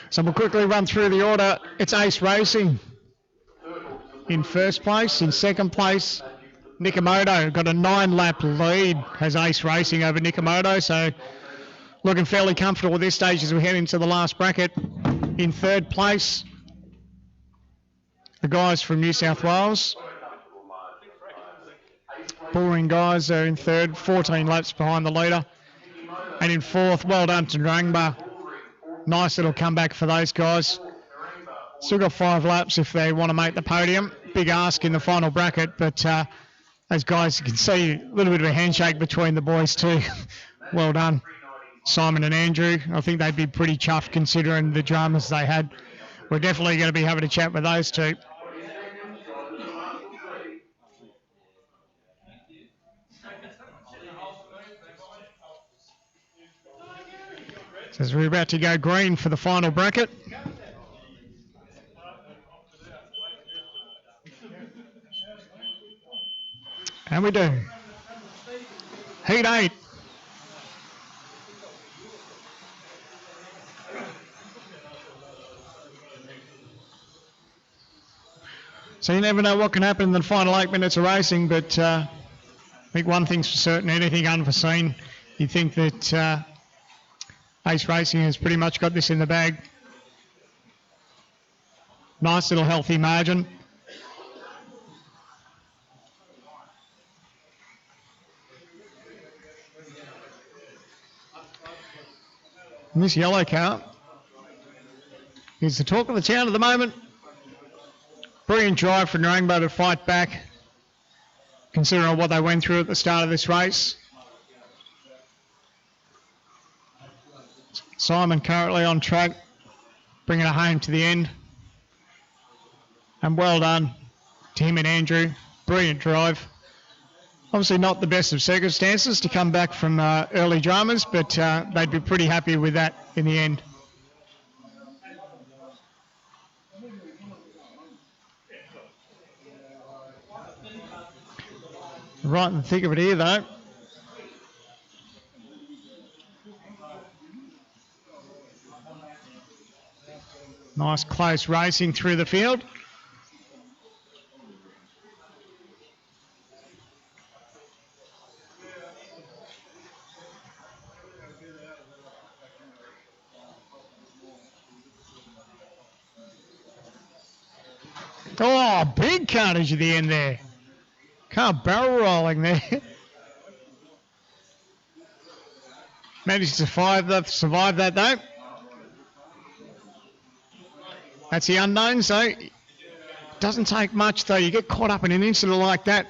So we'll quickly run through the order. It's Ace Racing in first place. In second place, Nikamoto got a 9-lap lead, has Ace Racing over Nikamoto. So looking fairly comfortable at this stage as we head into the last bracket. In third place, the guys from New South Wales. Bullring guys are in third, 14 laps behind the leader. And in fourth, well done to Narangba. Nice little comeback for those guys. Still got 5 laps if they want to make the podium. Big ask in the final bracket, but those guys, you can see a little bit of a handshake between the boys too. Well done, Simon and Andrew. I think they'd be pretty chuffed considering the dramas they had. We're definitely going to be having a chat with those two. So as we're about to go green for the final bracket. And we do. Heat 8. So you never know what can happen in the final 8 minutes of racing, but I think one thing's for certain, anything unforeseen, you think that Ace Racing has pretty much got this in the bag. Nice little healthy margin. And this yellow car is the talk of the town at the moment. Brilliant drive from Rainbow to fight back, considering what they went through at the start of this race. Simon currently on track, bringing it home to the end. And well done to him and Andrew. Brilliant drive. Obviously not the best of circumstances to come back from early dramas, but they'd be pretty happy with that in the end. Right in the thick of it here though. Nice close racing through the field. Oh, big carnage at the end there. Car barrel rolling there. Managed to survive that though. That's the unknown, so it doesn't take much though. You get caught up in an incident like that,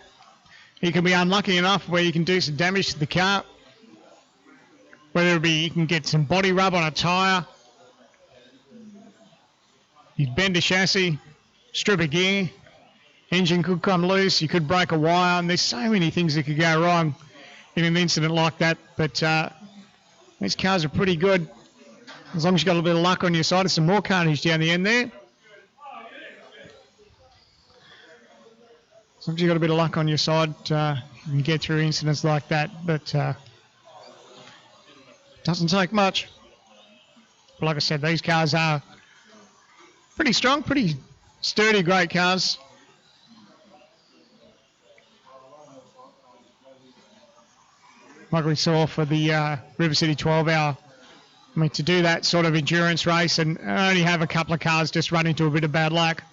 you can be unlucky enough where you can do some damage to the car. Whether it be you can get some body rub on a tyre, you bend a chassis, strip a gear, engine could come loose, you could break a wire, and there's so many things that could go wrong in an incident like that. But these cars are pretty good. As long as you've got a little bit of luck on your side. There's some more carnage down the end there. As long as you've got a bit of luck on your side, you can get through incidents like that. But doesn't take much. But like I said, these cars are pretty strong, pretty sturdy, great cars. Like we saw for the River City 12 hour. I mean, to do that sort of endurance race and only have a couple of cars just run into a bit of bad luck,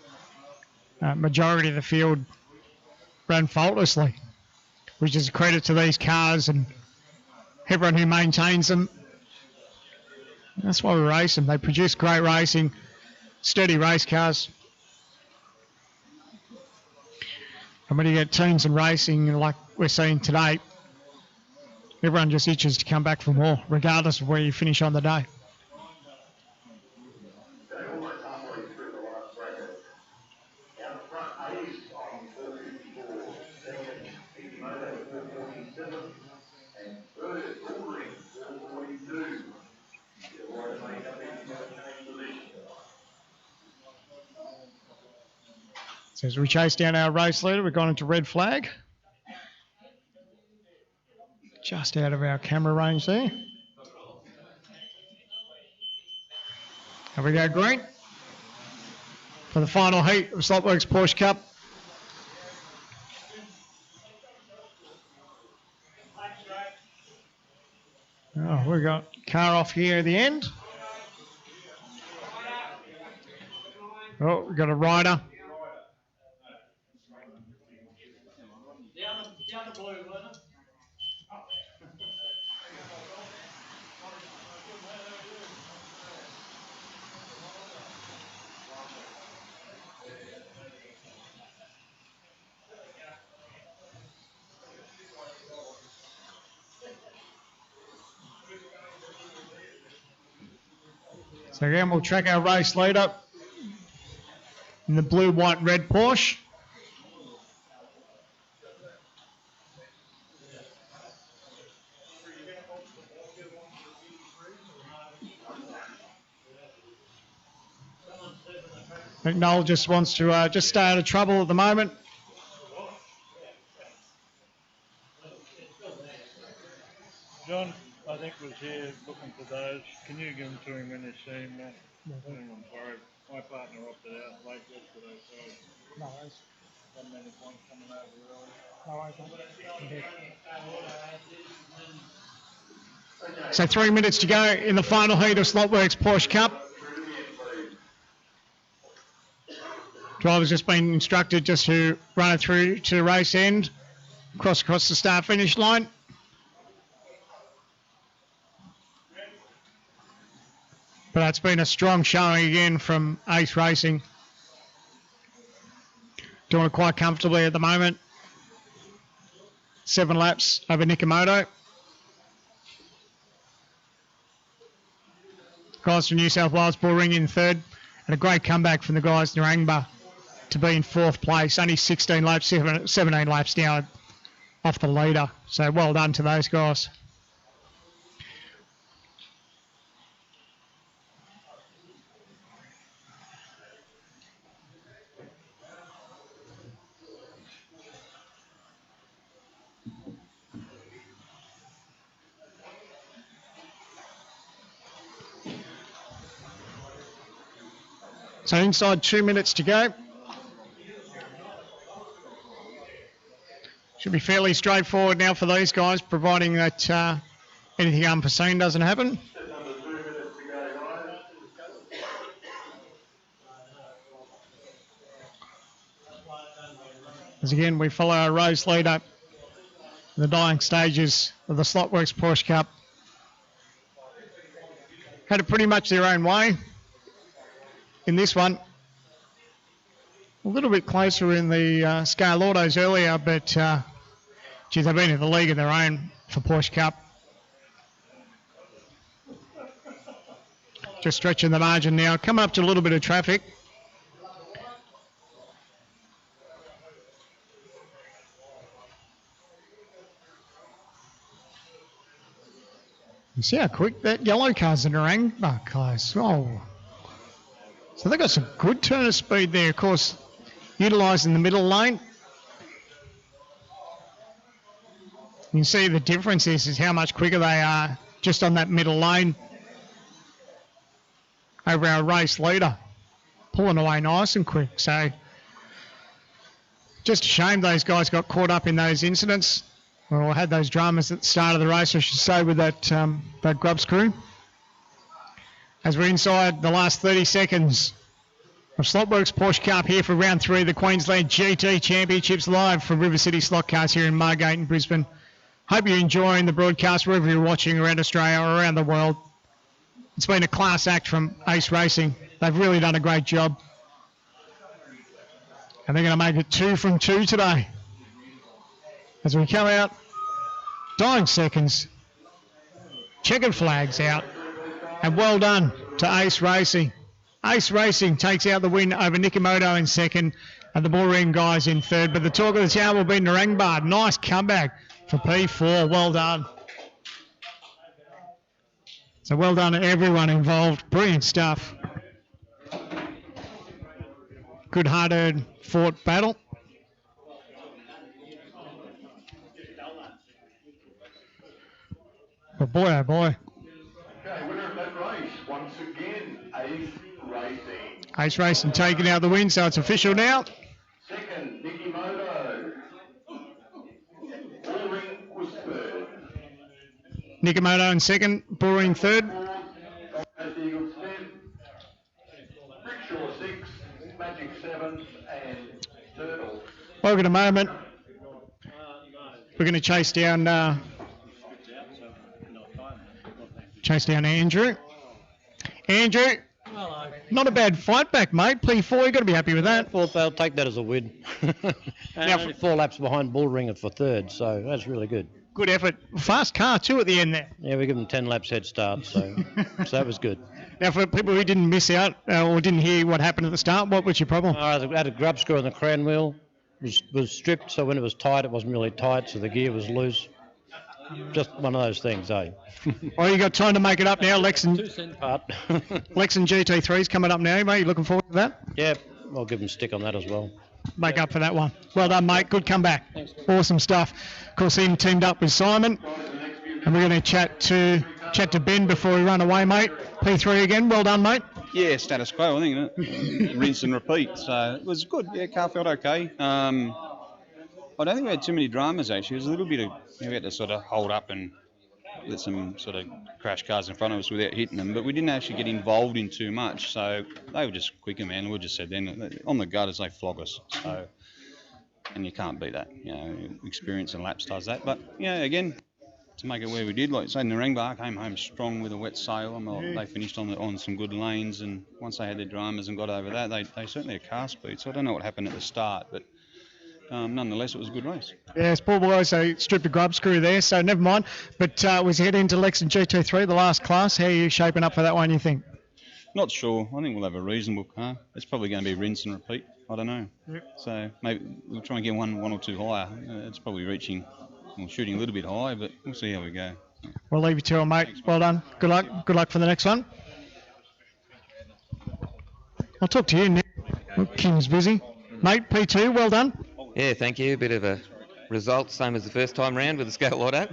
majority of the field ran faultlessly, which is a credit to these cars and everyone who maintains them. That's why we race them. They produce great racing, sturdy race cars. And when you get teams and racing like we're seeing today, everyone just itches to come back for more, regardless of where you finish on the day. So as we chase down our race leader, we've gone into red flag. Just out of our camera range there. Here we go, green. For the final heat of Slotworx Porsche Cup. Oh, we've got car off here at the end. Oh, we've got a rider. So again, we'll track our race leader in the blue, white, red Porsche. McNoll just wants to just stay out of trouble at the moment. John, I think, was here looking for those. Can you give them to him when you see him, Matt? I'm sorry. My partner opted out late yesterday, so... No worries. 1 minute one coming over early. No worries. So 3 minutes to go in the final heat of Slotworx Porsche Cup. Driver's just been instructed just to run it through to the race end, across the start-finish line. But that's been a strong showing again from Ace Racing. Doing it quite comfortably at the moment. 7 laps over Nikamoto. Guys from New South Wales Bullring in third. And a great comeback from the guys in Narangba to be in 4th place. Only 16 laps, 17 laps now off the leader. So well done to those guys. So inside 2 minutes to go. Should be fairly straightforward now for these guys, providing that anything unforeseen doesn't happen. As again, we follow our race leader in the dying stages of the Slotworx Porsche Cup. Had it pretty much their own way in this one. A little bit closer in the scale autos earlier, but geez, they've been in the league of their own for Porsche Cup. Just stretching the margin now. Coming up to a little bit of traffic. You see how quick that yellow car's in Narangba, guys. Oh. So they've got some good turn of speed there, of course, utilising the middle lane. You can see the difference is how much quicker they are just on that middle lane over our race leader. Pulling away nice and quick. So just a shame those guys got caught up in those incidents, or had those dramas at the start of the race, I should say, with that Grubbs crew. As we're inside the last 30 seconds of Slotworx Porsche Cup here for round 3 of the Queensland GT Championships, live from River City Slot Cars here in Margate in Brisbane. Hope you're enjoying the broadcast wherever you're watching around Australia or around the world. It's been a class act from Ace Racing. They've really done a great job. And they're going to make it 2 from 2 today. As we come out, dying seconds, checkered flags out. And well done to Ace Racing. Ace Racing takes out the win over Nikamoto in second and the Bullring guys in third. But the talk of the town will be Narangba. Nice comeback for P4. Well done. So well done to everyone involved. Brilliant stuff. Good hard-earned fought battle. But boy, oh boy. Okay, winner of that race, once again, Ace Racing. Ace Racing taking out the win, so it's official now. Second, Nikamoto. Bullring was third. Nikamoto in second, Bullring third. Fourth, Eagle fifth. Rickshaw sixth, Magic seventh, and Turtle. Well, in a moment, we're going to chase down Andrew. Andrew, hello. Not a bad fight back, mate. P4, you've got to be happy with that. Well, they'll take that as a win. And Now, only 4 laps behind Bullringer for third, so that's really good. Good effort. Fast car too at the end there. Yeah, we give them 10 laps head start, so that was good. Now, for people who didn't miss out or didn't hear what happened at the start, what was your problem? I had a grub screw on the crown wheel. Was stripped, so when it was tight, it wasn't really tight, so the gear was loose. Just one of those things, eh? Well, you got time to make it up now. Lex and 2 cent part. Lex and GT3's coming up now, mate. You looking forward to that? Yeah, I'll give them stick on that as well. Make up for that one. Well done, mate. Good comeback. Thanks. Awesome stuff. Of course, he teamed up with Simon, and we're going to chat to Ben before we run away, mate. P3 again. Well done, mate. Yeah, status quo, I think, isn't it? Rinse and repeat. So it was good. Yeah, car felt okay. I don't think we had too many dramas, actually. It was a little bit of, we had to sort of hold up and let some sort of crash cars in front of us without hitting them, but we didn't actually get involved in too much. So they were just quicker, man. We just said then, on the gutters, they flog us. So, and you can't beat that. You know, experience and laps does that. But, yeah, again, to make it where we did, like say Narangba came home strong with a wet sail. I mean, they finished on some good lanes, and once they had their dramas and got over that, they certainly had car speed. So I don't know what happened at the start, but nonetheless, it was a good race. Yes, poor boys, they stripped a grub screw there, so never mind. But was heading into Lex and GT3, the last class. How are you shaping up for that one, you think? Not sure. I think we'll have a reasonable car. It's probably going to be rinse and repeat. I don't know. Yep. So maybe we'll try and get one or two higher. It's probably shooting a little bit high, but we'll see how we go. We'll leave you to it, mate. Well done. Good luck. Good luck for the next one. I'll talk to you, Nick. Kim's busy. Mate, P2, well done. Yeah, thank you. A bit of a result, same as the first time round with the Scale Auto.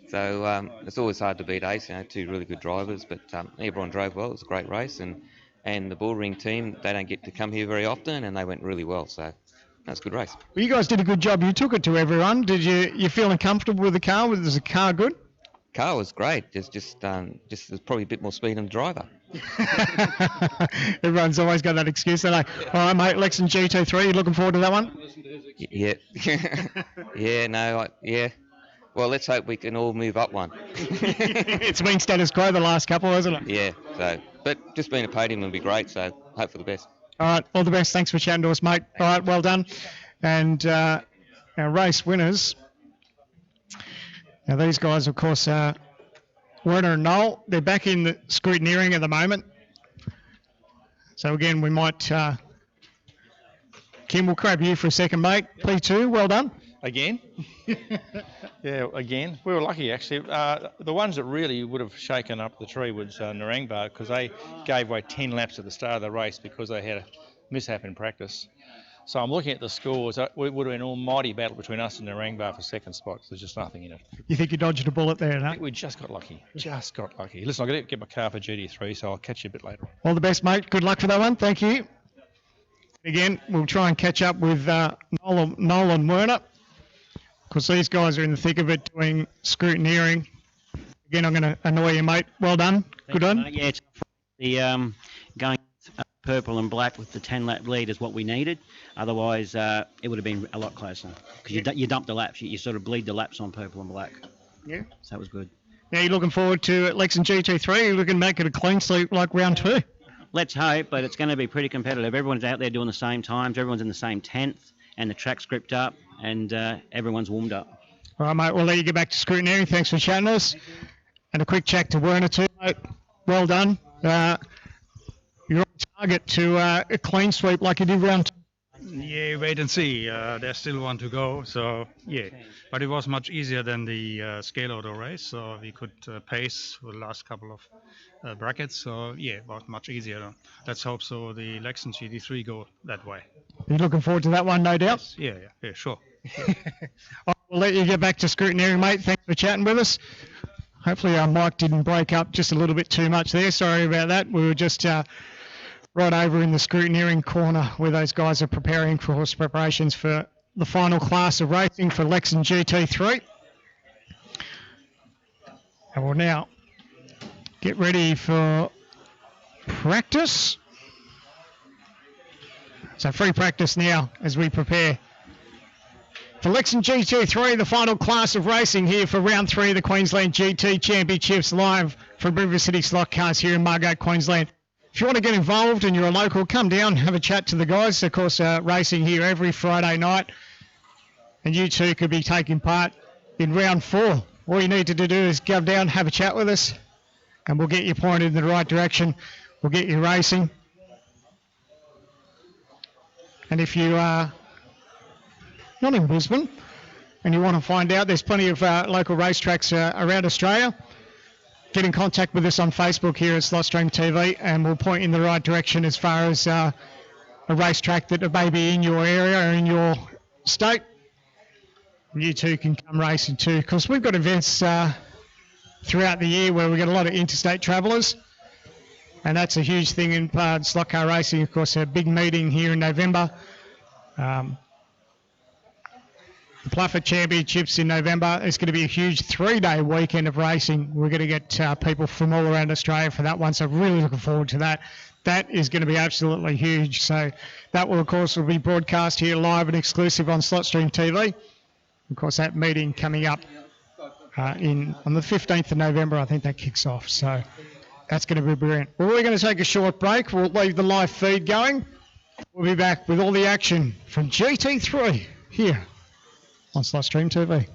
So it's always hard to beat Ace, two really good drivers, but everyone drove well. It was a great race, and the Bull Ring team, they don't get to come here very often, and they went really well. So that's a good race. Well, you guys did a good job. You took it to everyone. Did you feeling comfortable with the car? Was the car good? Car was great. Just there's probably a bit more speed on the driver. Everyone's always got that excuse, don't they? All right, mate. Lex and GT3, you looking forward to that one? Yeah. Yeah. Well, let's hope we can all move up one. It's been status quo the last couple, hasn't it? Yeah. So, but just being a podium would be great. So, hope for the best. All right, all the best. Thanks for chatting to us, mate. All right, well done. And our race winners. Now, these guys, of course, Werner and Noel, they're back in the scrutineering at the moment. So, again, we might... Kim, we'll grab you for a second, mate. P2, well done. Again? Yeah, again. We were lucky, actually. The ones that really would have shaken up the tree was Narangba, because they gave away 10 laps at the start of the race because they had a mishap in practice. So I'm looking at the scores. It would have been an almighty battle between us and Narangba for second spot. There's just nothing in it. You think you dodged a bullet there, I no? think we just got lucky. Just got lucky. Listen, I've got to get my car for GT3, so I'll catch you a bit later. All the best, mate. Good luck for that one. Thank you. Again, we'll try and catch up with Noel and Werner, because these guys are in the thick of it doing scrutineering. Again, I'm going to annoy you, mate. Well done. Good on. Yeah, it's the going purple and black with the 10-lap lead is what we needed. Otherwise, it would have been a lot closer. Because you dump the laps. You sort of bleed the laps on purple and black. Yeah. So that was good. Now you're looking forward to Lex and GT3. You're looking to make it a clean sweep like round 2. Let's hope, but it's going to be pretty competitive. Everyone's out there doing the same times. Everyone's in the same 10th, and the track's gripped up, and everyone's warmed up. All right, mate. We'll let you get back to scrutineering. Thanks for chatting to us. And a quick check to Werner too, mate. Well done. You're on target to a clean sweep like you did round 2. Yeah, wait and see. There's still one to go, so yeah. But it was much easier than the scale auto race, so we could pace for the last couple of brackets. So yeah, it was much easier. Let's hope so. The Lex and GT3 go that way. You're looking forward to that one, no doubt. Yeah, sure. All right, we'll let you get back to scrutineering, mate. Thanks for chatting with us. Hopefully our mic didn't break up just a little bit too much there. Sorry about that. We were just right over in the scrutineering corner where those guys are preparing for horse preparations for the final class of racing for Lex and GT3. And we'll now get ready for practice. So free practice now as we prepare for Lex and GT3, the final class of racing here for round 3 of the Queensland GT Championships, live from River City Slot Cars here in Margate, Queensland. If you want to get involved and you're a local, come down, have a chat to the guys. Of course, racing here every Friday night. And you too could be taking part in round 4. All you need to do is go down, have a chat with us, and we'll get you pointed in the right direction. We'll get you racing. And if you are not in Brisbane and you want to find out, there's plenty of local racetracks around Australia. Get in contact with us on Facebook here at Slotstream TV, and we'll point you in the right direction as far as a racetrack that may be in your area or in your state. And you too can come racing too, because we've got events throughout the year where we get a lot of interstate travellers, and that's a huge thing in slot car racing. Of course, a big meeting here in November. The Pluffett Championships in November. It's going to be a huge 3-day weekend of racing. We're going to get people from all around Australia for that one, so really looking forward to that. That is going to be absolutely huge. So that will, of course, be broadcast here live and exclusive on Slotstream TV. Of course, that meeting coming up on the 15th of November, I think that kicks off. So that's going to be brilliant. Well, we're going to take a short break. We'll leave the live feed going. We'll be back with all the action from GT3 here on Slotstream TV.